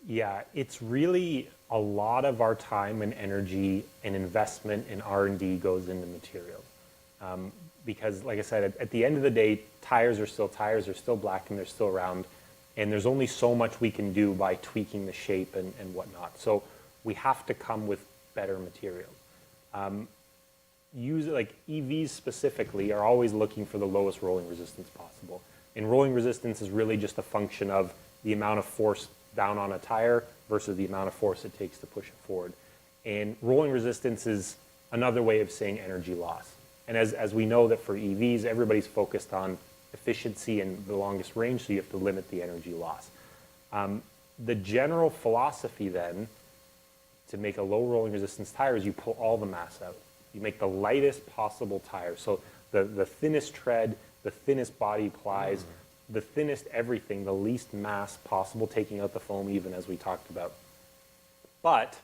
Yeah, it's really a lot of our time and energy and investment in R&D goes into materials. Because like I said, at the end of the day, tires are still black and they're still round, and there's only so much we can do by tweaking the shape and whatnot. So we have to come with better materials. Like EVs specifically are always looking for the lowest rolling resistance possible. And rolling resistance is really just a function of the amount of force down on a tire versus the amount of force it takes to push it forward. And rolling resistance is another way of saying energy loss. And as we know that for EVs, everybody's focused on efficiency and the longest range, so you have to limit the energy loss. The general philosophy then, to make a low rolling resistance tire, is you pull all the mass out. You make the lightest possible tire. So the thinnest tread, the thinnest body plies, the thinnest everything, the least mass possible, taking out the foam even, as we talked about. But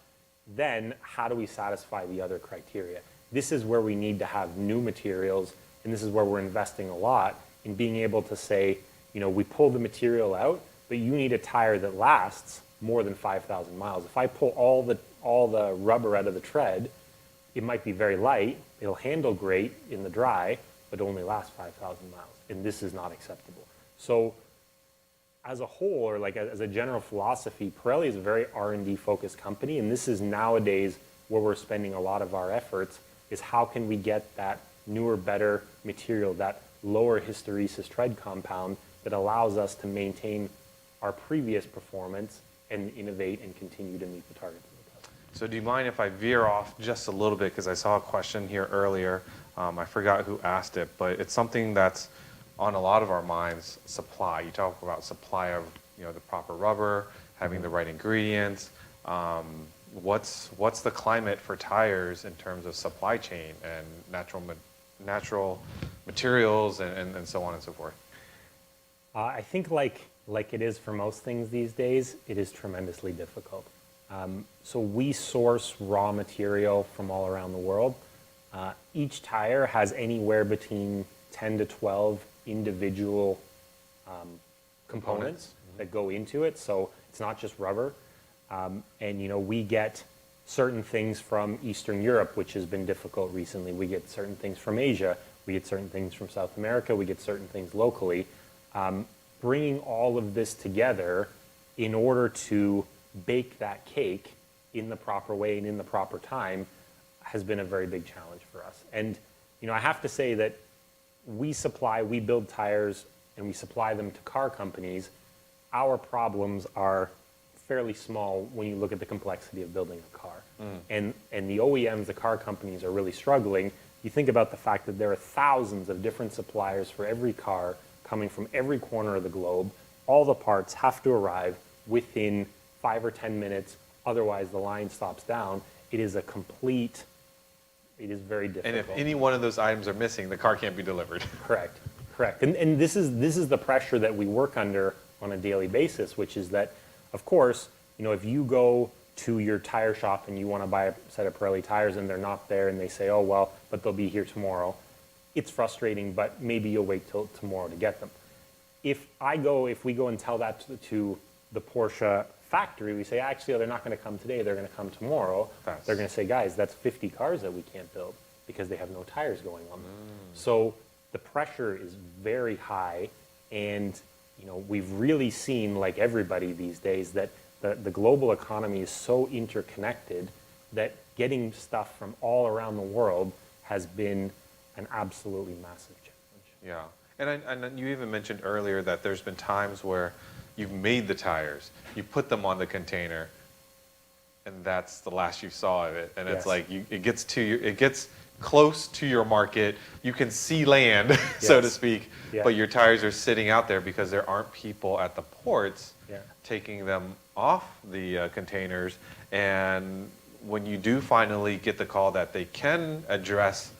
then how do we satisfy the other criteria? This is where we need to have new materials, and this is where we're investing a lot in being able to say, you know, we pull the material out, but you need a tire that lasts more than 5,000 miles. If I pull all the rubber out of the tread, it might be very light, it'll handle great in the dry, but only last 5,000 miles, and this is not acceptable. So as a whole, or like as a general philosophy, Pirelli is a very R&D focused company, and this is nowadays where we're spending a lot of our efforts, is how can we get that newer, better material, that lower hysteresis tread compound that allows us to maintain our previous performance and innovate and continue to meet the targets of the customer. So do you mind if I veer off just a little bit, because I saw a question here earlier. I forgot who asked it, but it's something that's on a lot of our minds: supply. You talk about supply of the proper rubber, having the right ingredients. What's the climate for tires in terms of supply chain and natural materials and so on and so forth? I think like it is for most things these days, it is tremendously difficult. So we source raw material from all around the world. Each tire has anywhere between 10 to 12 individual components that go into it. So it's not just rubber. And we get certain things from Eastern Europe, which has been difficult recently. We get certain things from Asia. We get certain things from South America. We get certain things locally. Bringing all of this together in order to bake that cake in the proper way and in the proper time has been a very big challenge for us. And I have to say that we build tires and we supply them to car companies. Our problems are fairly small when you look at the complexity of building a car. And the OEMs, the car companies, are really struggling. You think about the fact that there are thousands of different suppliers for every car coming from every corner of the globe. All the parts have to arrive within 5 or 10 minutes, otherwise the line stops down. It is very difficult. And if any one of those items are missing, the car can't be delivered. Correct. And this is the pressure that we work under on a daily basis, which is that, of course, if you go to your tire shop and you want to buy a set of Pirelli tires and they're not there and they say, oh, well, but they'll be here tomorrow, it's frustrating, but maybe you'll wait till tomorrow to get them. If we go and tell that to the Porsche factory, we say, actually, they're not going to come today, they're going to come tomorrow. They're going to say, guys, that's 50 cars that we can't build because they have no tires going on them. So the pressure is very high, and we've really seen, like everybody these days, that the global economy is so interconnected that getting stuff from all around the world has been an absolutely massive challenge. Yeah, and you even mentioned earlier that there's been times where you've made the tires, you put them on the container, and that's the last you saw of it. And it's like it gets close to your market. You can see land, so to speak, but your tires are sitting out there because there aren't people at the ports taking them off the containers. And when you do finally get the call that they can address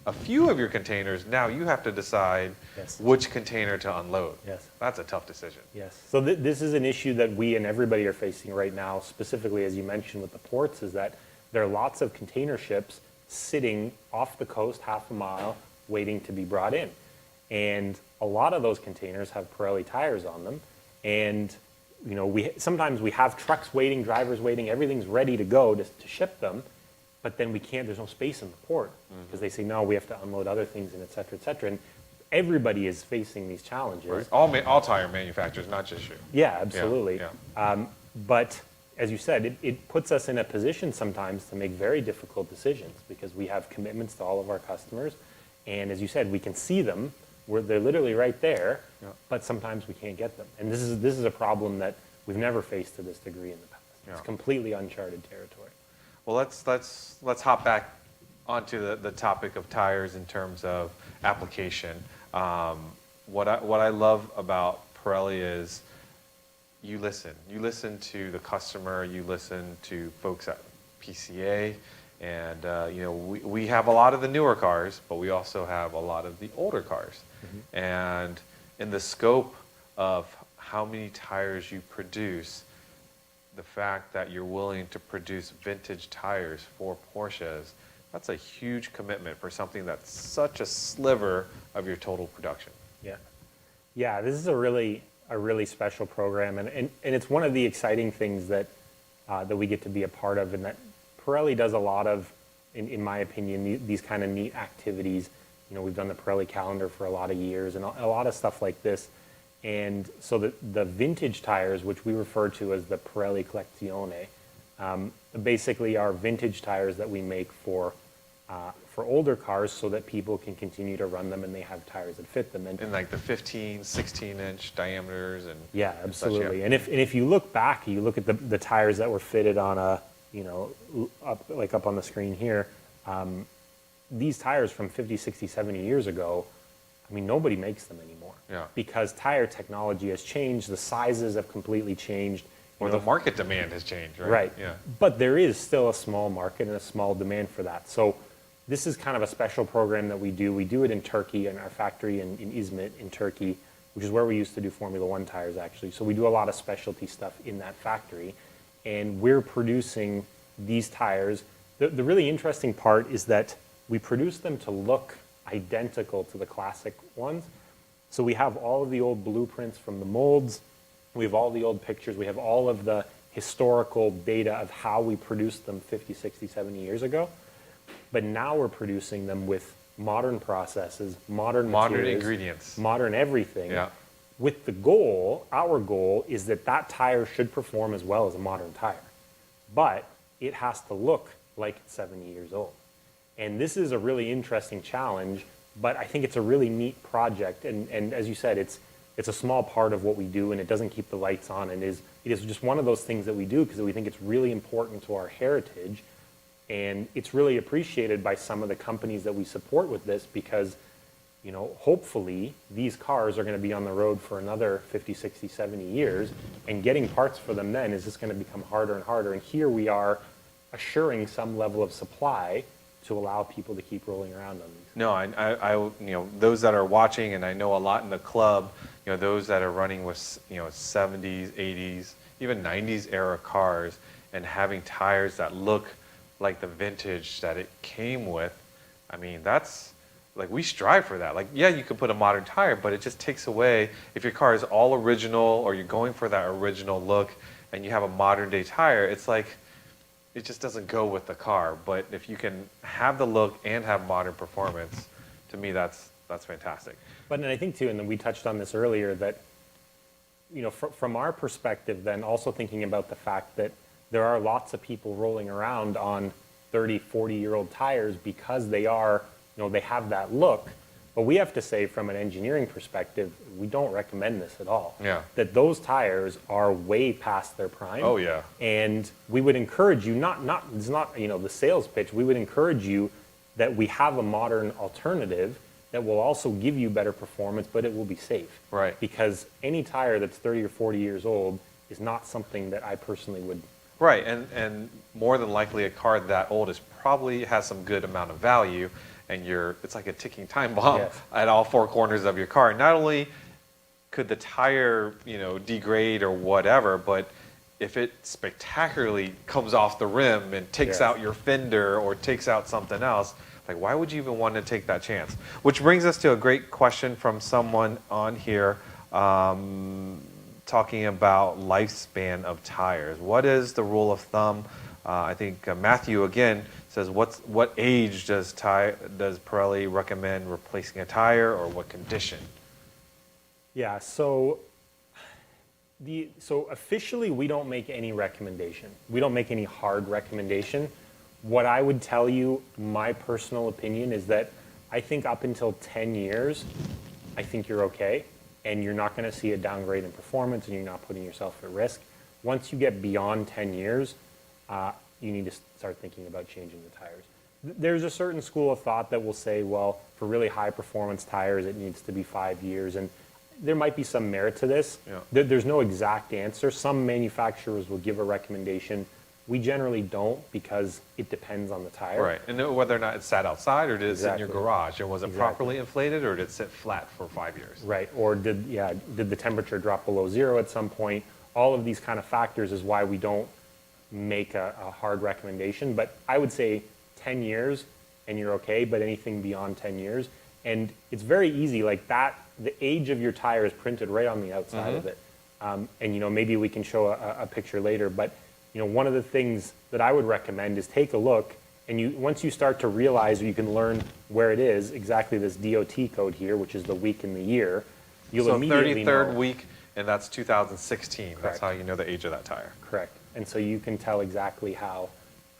a few of your containers, now you have to decide which container to unload. That's a tough decision. So this is an issue that we and everybody are facing right now, specifically, as you mentioned, with the ports, is that there are lots of container ships sitting off the coast half a mile waiting to be brought in. And a lot of those containers have Pirelli tires on them. And sometimes we have trucks waiting, drivers waiting, everything's ready to go to ship them. But then there's no space in the port because they say, no, we have to unload other things, and et cetera, et cetera. And everybody is facing these challenges. Right. All tire manufacturers, not just you. Yeah, absolutely. But as you said, it puts us in a position sometimes to make very difficult decisions because we have commitments to all of our customers. And as you said, we can see them. They're literally right there, but sometimes we can't get them. And this is a problem that we've never faced to this degree in the past. It's completely uncharted territory. Well, let's hop back onto the topic of tires in terms of application. What I love about Pirelli is you listen. You listen to the customer. You listen to folks at PCA, and we have a lot of the newer cars, but we also have a lot of the older cars. And in the scope of how many tires you produce, the fact that you're willing to produce vintage tires for Porsches, that's a huge commitment for something that's such a sliver of your total production. Yeah, this is a really a really special program, and it's one of the exciting things that we get to be a part of, and that Pirelli does a lot of, in my opinion, these kind of neat activities. You know, we've done the Pirelli calendar for a lot of years and a lot of stuff like this. And so the vintage tires, which we refer to as the Pirelli Collezione, basically are vintage tires that we make for older cars so that people can continue to run them and they have tires that fit them. And like the 15, 16-inch diameters and yeah, absolutely. Such, yeah. And if you look back, you look at the tires that were fitted on a, you know, up on the screen here, these tires from 50, 60, 70 years ago, I mean, nobody makes them anymore. Yeah. Because tire technology has changed, the sizes have completely changed. Or the market demand has changed, right? Right. Yeah. But there is still a small market and a small demand for that. So this is kind of a special program that we do. We do it in Turkey, in our factory in Izmit in Turkey, which is where we used to do Formula One tires, actually. So we do a lot of specialty stuff in that factory. And we're producing these tires. The really interesting part is that we produce them to look identical to the classic ones. So we have all of the old blueprints from the molds. We have all the old pictures. We have all of the historical data of how we produced them 50, 60, 70 years ago. But now we're producing them with modern processes, modern materials, ingredients, modern everything. Yeah. With the goal, our goal is that that tire should perform as well as a modern tire. But it has to look like it's 70 years old. And this is a really interesting challenge, but I think it's a really neat project. And as you said, it's a small part of what we do, and it doesn't keep the lights on. And it is just one of those things that we do because we think it's really important to our heritage. And it's really appreciated by some of the companies that we support with this because, you know, hopefully these cars are going to be on the road for another 50, 60, 70 years, and getting parts for them then is just going to become harder and harder. And here we are assuring some level of supply to allow people to keep rolling around on these. No, I you know, those that are watching, and I know a lot in the club, you know, those that are running with, you know, 70s, 80s, even 90s era cars, and having tires that look like the vintage that it came with. I mean, that's, like, we strive for that. Like, yeah, you could put a modern tire, but it just takes away, if your car is all original or you're going for that original look and you have a modern day tire, it's like, it just doesn't go with the car. But if you can have the look and have modern performance, to me, that's fantastic. But and I think too, and then we touched on this earlier, that, you know, from our perspective, then also thinking about the fact that there are lots of people rolling around on 30, 40-year-old tires because they are, you know, they have that look. But we have to say, from an engineering perspective, we don't recommend this at all. Yeah. That those tires are way past their prime. Oh, yeah. And we would encourage you, it's not, you know, the sales pitch, we would encourage you that we have a modern alternative that will also give you better performance, but it will be safe. Right. Because any tire that's 30 or 40 years old is not something that I personally would. Right, and more than likely a car that old is probably has some good amount of value, and it's like a ticking time bomb. Yes. At all four corners of your car. Not only could the tire, you know, degrade or whatever, but if it spectacularly comes off the rim and takes Yes. out your fender or takes out something else, like, why would you even want to take that chance? Which brings us to a great question from someone on here. Talking about lifespan of tires. What is the rule of thumb? I think Matthew again says, what age does Pirelli recommend replacing a tire, or what condition? Yeah, so officially we don't make any recommendation. We don't make any hard recommendation. What I would tell you, my personal opinion, is that I think up until 10 years, I think you're okay. And you're not going to see a downgrade in performance, and you're not putting yourself at risk. Once you get beyond 10 years, you need to start thinking about changing the tires. There's a certain school of thought that will say, well, for really high performance tires, it needs to be 5 years. And there might be some merit to this. Yeah. There's no exact answer. Some manufacturers will give a recommendation. We generally don't, because it depends on the tire. Right, and whether or not it sat outside or did it sit in your Exactly. garage, and was it Exactly. properly inflated or did it sit flat for 5 years? Right, or did the temperature drop below zero at some point? All of these kind of factors is why we don't make a hard recommendation. But I would say 10 years and you're okay, but anything beyond 10 years, And it's very easy, like that, the age of your tire is printed right on the outside of it. And you know, maybe we can show a picture later, but you know, one of the things that I would recommend is take a look, and once you start to realize, or you can learn where it is, exactly this DOT code here, which is the week and the year, you'll So immediately 33rd know. week, and that's 2016. That's Correct. how you know the age of that tire. Correct. And so you can tell exactly how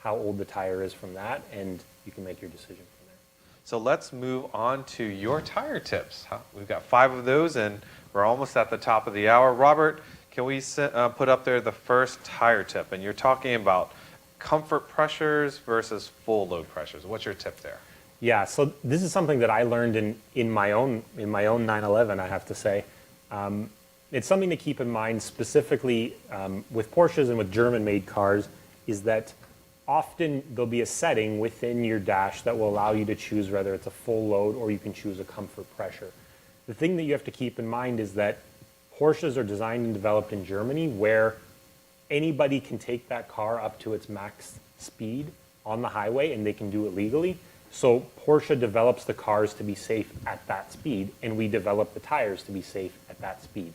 old the tire is from that, and you can make your decision from there. So let's move on to your tire tips. We've got 5 of those, and we're almost at the top of the hour. Robert, can we put up there the first tire tip? And you're talking about comfort pressures versus full load pressures. What's your tip there? Yeah, so this is something that I learned in my own 911, I have to say. It's something to keep in mind specifically with Porsches and with German-made cars, is that often there'll be a setting within your dash that will allow you to choose whether it's a full load or you can choose a comfort pressure. The thing that you have to keep in mind is that Porsches are designed and developed in Germany, where anybody can take that car up to its max speed on the highway and they can do it legally. So Porsche develops the cars to be safe at that speed, and we develop the tires to be safe at that speed.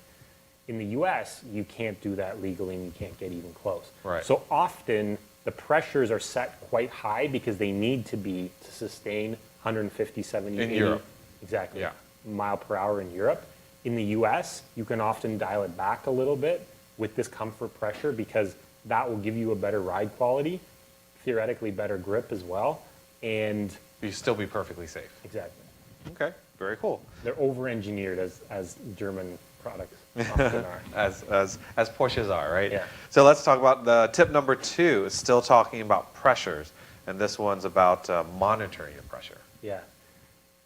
In the US, you can't do that legally and you can't get even close. Right. So often the pressures are set quite high because they need to be to sustain 150, 70, In 80, Europe. exactly, Yeah. mile per hour in Europe. In the US, you can often dial it back a little bit with this comfort pressure because that will give you a better ride quality, theoretically better grip as well, and You still be perfectly safe. exactly. Okay, very cool. They're over-engineered as German products often are. As Porsches are, right? Yeah. So let's talk about the tip number 2 is still talking about pressures, and this one's about monitoring your pressure. Yeah.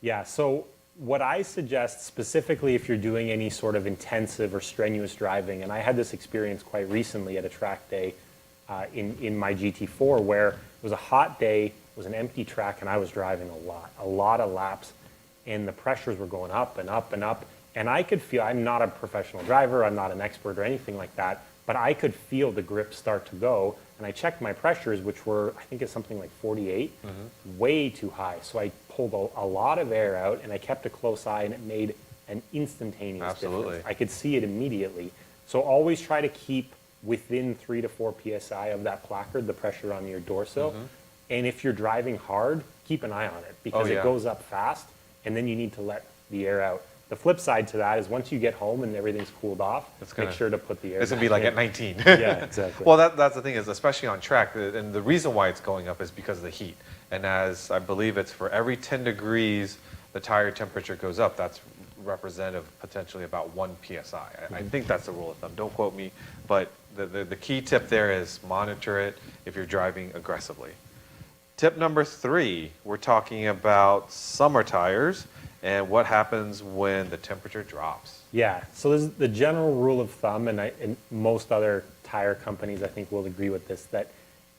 Yeah. So what I suggest specifically if you're doing any sort of intensive or strenuous driving, and I had this experience quite recently at a track day in my GT4 where it was a hot day, it was an empty track, and I was driving a lot of laps, and the pressures were going up and up and up. And I could feel, I'm not a professional driver, I'm not an expert or anything like that, but I could feel the grip start to go. And I checked my pressures, which were, I think it's something like 48, way too high. So I pulled a lot of air out and I kept a close eye, and it made an instantaneous Absolutely. difference. I could see it immediately. So always try to keep within 3 to 4 PSI of that placard, the pressure on your door sill. And if you're driving hard, keep an eye on it because Oh, yeah. it goes up fast and then you need to let the air out. The flip side to that is once you get home and everything's cooled off, make sure to put the air It's going to be back like in. at 19. Yeah, exactly. Well, that's the thing is, especially on track, and the reason why it's going up is because of the heat. And as I believe it's for every 10 degrees, the tire temperature goes up. That's representative potentially about 1 PSI. I think that's the rule of thumb. Don't quote me. But the key tip there is monitor it if you're driving aggressively. Tip number 3, we're talking about summer tires and what happens when the temperature drops. Yeah, so this is the general rule of thumb, and most other tire companies I think will agree with this, that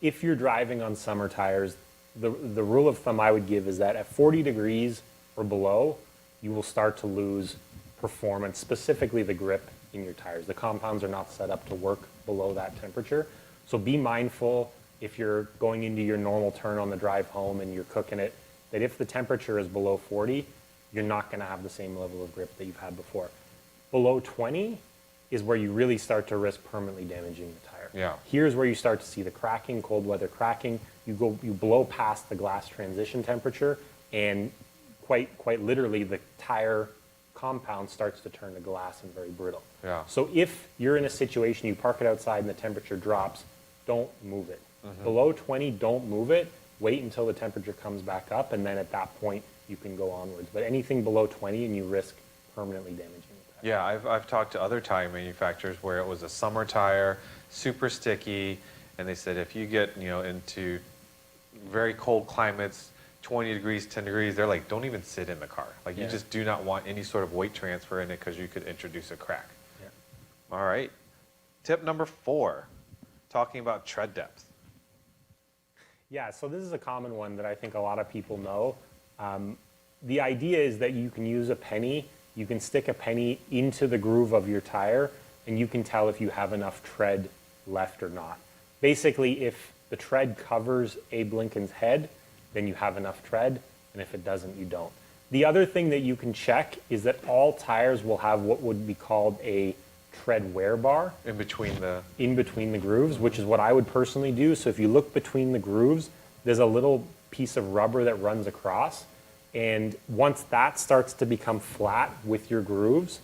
if you're driving on summer tires, the rule of thumb I would give is that at 40 degrees or below, you will start to lose performance, specifically the grip in your tires. The compounds are not set up to work below that temperature. So be mindful if you're going into your normal turn on the drive home and you're cooking it, that if the temperature is below 40, you're not going to have the same level of grip that you've had before. Below 20 is where you really start to risk permanently damaging the tire. Yeah. Here's where you start to see the cracking, cold weather cracking. You blow past the glass transition temperature, and quite literally the tire compound starts to turn to glass and very brittle. Yeah. So if you're in a situation, you park it outside and the temperature drops, don't move it. Below 20, don't move it. Wait until the temperature comes back up, and then at that point, you can go onwards. But anything below 20 and you risk permanently damaging the tire. Yeah, I've talked to other tire manufacturers where it was a summer tire, super sticky, and they said if you get into very cold climates, 20 degrees, 10 degrees, they're like, don't even sit in the car. Like you Yeah. just do not want any sort of weight transfer in it because you could introduce a crack. Yeah. All right. Tip number 4, talking about tread depth. Yeah, so this is a common one that I think a lot of people know. The idea is that you can use a penny, you can stick a penny into the groove of your tire, and you can tell if you have enough tread left or not. Basically, if the tread covers Abe Lincoln's head, then you have enough tread, and if it doesn't, you don't. The other thing that you can check is that all tires will have what would be called a tread wear bar In between the grooves, which is what I would personally do. So if you look between the grooves, there's a little piece of rubber that runs across. And once that starts to become flat with your grooves,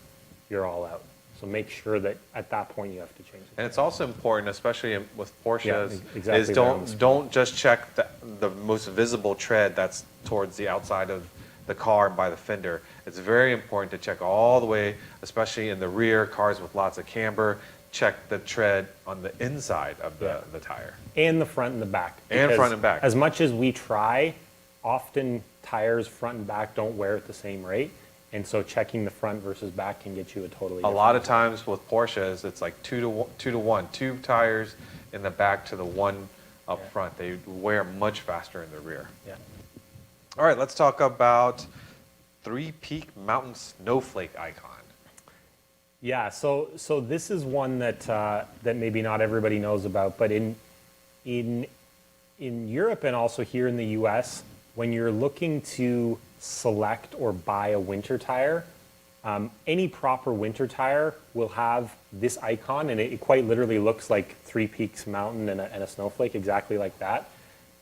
you're all out. So make sure that at that point you have to change it. And it's also important, especially with Porsches, exactly is there on the screen. don't just check the most visible tread that's towards the outside of the car by the fender. It's very important to check all the way, especially in the rear, cars with lots of camber. Check the tread on the inside of the tire. And the front and the back. And Because front and back. As much as we try, often tires front and back don't wear at the same rate. And so checking the front versus back can get you a totally A different lot of times with Porsches, it's like 2-to-1, two tires in the back to the one up front. They wear much faster in the rear. Yeah. All right, let's talk about three-peak mountain snowflake icon. Yeah, so this is one that that maybe not everybody knows about, but in Europe and also here in the U.S., when you're looking to select or buy a winter tire, any proper winter tire will have this icon, and it quite literally looks like Three Peaks Mountain and a snowflake, exactly like that.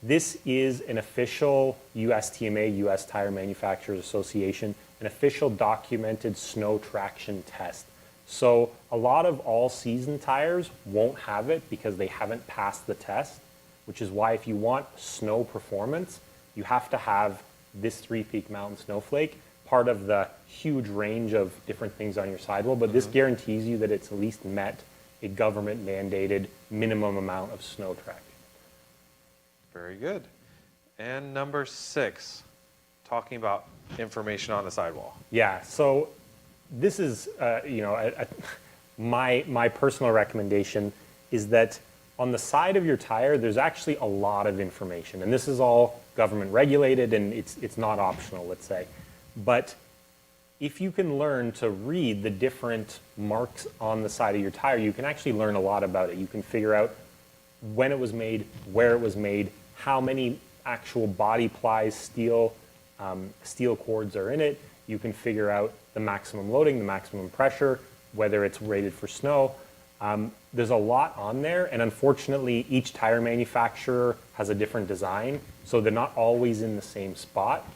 This is an official USTMA, U.S. Tire Manufacturers Association, an official documented snow traction test. So a lot of all-season tires won't have it because they haven't passed the test, which is why if you want snow performance, you have to have this Three-Peak Mountain Snowflake, part of the huge range of different things on your sidewall, but this guarantees you that it's at least met a government-mandated minimum amount of snow track. Very good. And number 6, talking about information on the sidewall. Yeah, so this is, my personal recommendation is that on the side of your tire, there's actually a lot of information, and this is all government regulated, and it's not optional, let's say. But if you can learn to read the different marks on the side of your tire, you can actually learn a lot about it. You can figure out when it was made, where it was made, how many actual body plies, steel cords are in it. You can figure out the maximum loading, the maximum pressure, whether it's rated for snow. There's a lot on there, and unfortunately, each tire manufacturer has a different design, so they're not always in the same spot,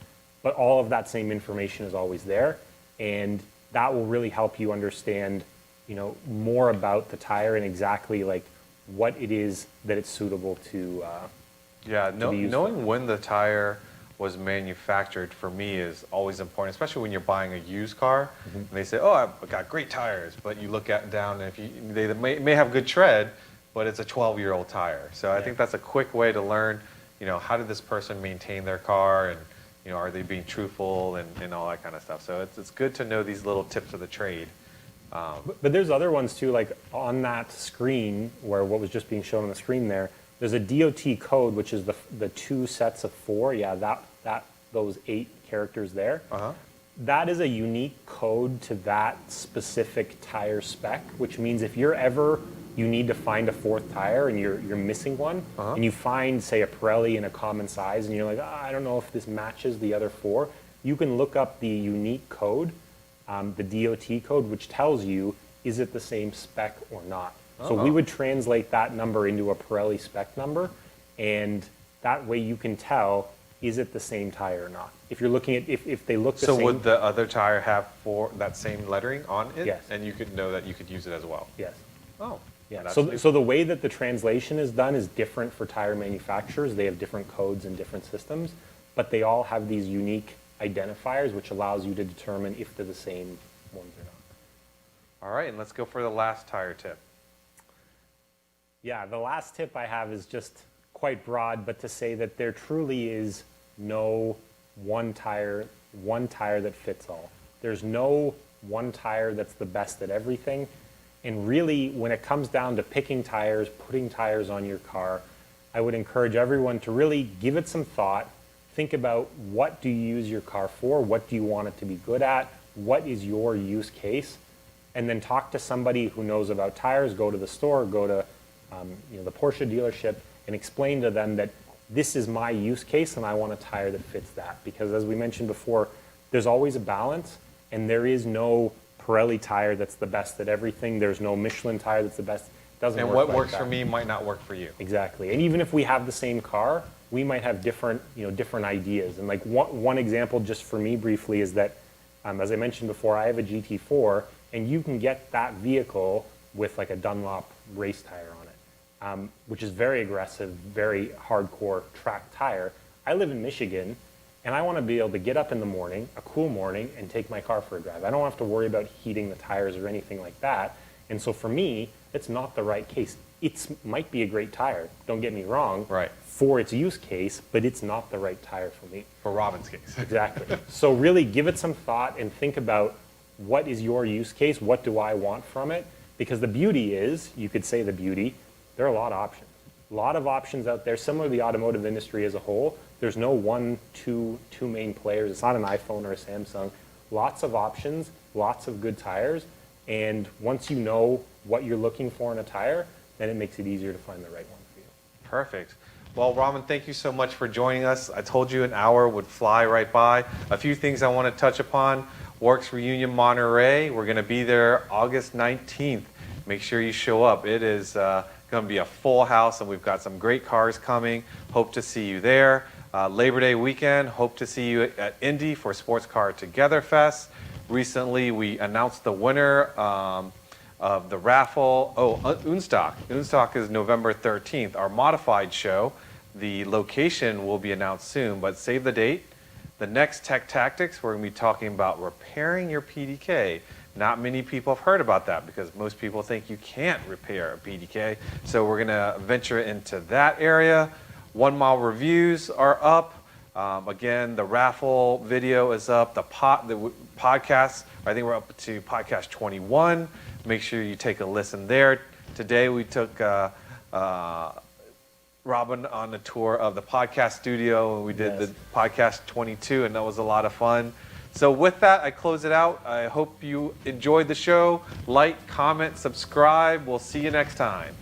but all of that same information is always there, and that will really help you understand, more about the tire and exactly like what it is that it's suitable to. Knowing when the tire was manufactured for me is always important, especially when you're buying a used car. And they say, "Oh, I've got great tires," but you look down, and they may have good tread, but it's a 12-year-old tire. So I think that's a quick way to learn, how did this person maintain their car, and are they being truthful and all that kind of stuff. So it's good to know these little tips of the trade. But there's other ones too, like on that screen where what was just being shown on the screen there. There's a DOT code, which is the 2 sets of 4. Yeah, those 8 characters there. That is a unique code to that specific tire spec, which means if you need to find a 4th tire and you're missing one, and you find, say, a Pirelli in a common size, and you're like, I don't know if this matches the other 4, you can look up the unique code, the DOT code, which tells you, is it the same spec or not? So we would translate that number into a Pirelli spec number, and that way you can tell, is it the same tire or not? If you're looking at, if they look the same. So would the other tire have that same lettering on it? Yes. And you could know that you could use it as well? Yes. Oh. Yeah. So the way that the translation is done is different for tire manufacturers. They have different codes and different systems, but they all have these unique identifiers, which allows you to determine if they're the same ones or not. All right, and let's go for the last tire tip. Yeah, the last tip I have is just quite broad, but to say that there truly is no one tire that fits all. There's no one tire that's the best at everything. And really, when it comes down to picking tires, putting tires on your car, I would encourage everyone to really give it some thought. Think about, what do you use your car for? What do you want it to be good at? What is your use case? And then talk to somebody who knows about tires. Go to the store, go to the Porsche dealership, and explain to them that this is my use case and I want a tire that fits that. Because as we mentioned before, there's always a balance, and there is no Pirelli tire that's the best at everything. There's no Michelin tire that's the best. It doesn't And work what like works that. for me might not work for you. Exactly. And even if we have the same car, we might have different, different ideas. And like one example just for me briefly is that, as I mentioned before, I have a GT4, and you can get that vehicle with like a Dunlop race tire on it, which is very aggressive, very hardcore track tire. I live in Michigan, and I want to be able to get up in the morning, a cool morning, and take my car for a drive. I don't have to worry about heating the tires or anything like that. And so for me, it's not the right case. It might be a great tire, don't get me wrong, Right. for its use case, but it's not the right tire for me. For Robin's case. Exactly. So really give it some thought and think about what is your use case, what do I want from it? Because the beauty is, you could say the beauty, there are a lot of options. A lot of options out there, similar to the automotive industry as a whole. There's no two main players. It's not an iPhone or a Samsung. Lots of options, lots of good tires, and once you know what you're looking for in a tire, then it makes it easier to find the right one for you. Perfect. Well, Robin, thank you so much for joining us. I told you an hour would fly right by. A few things I want to touch upon. Works Reunion Monterey. We're going to be there August 19th. Make sure you show up. It is going to be a full house, and we've got some great cars coming. Hope to see you there. Labor Day weekend, hope to see you at Indy for Sports Car Together Fest. Recently, we announced the winner of the raffle. Unstock. Unstock is November 13th, our modified show. The location will be announced soon, but save the date. The next Tech Tactics, we're going to be talking about repairing your PDK. Not many people have heard about that because most people think you can't repair a PDK. So we're going to venture into that area. 1 mile reviews are up. Again, the raffle video is up. The podcast, I think we're up to podcast 21. Make sure you take a listen there. Today we took Robin on a tour of the podcast studio, and we did the podcast 22, and that was a lot of fun. So with that, I close it out. I hope you enjoyed the show. Like, comment, subscribe. We'll see you next time.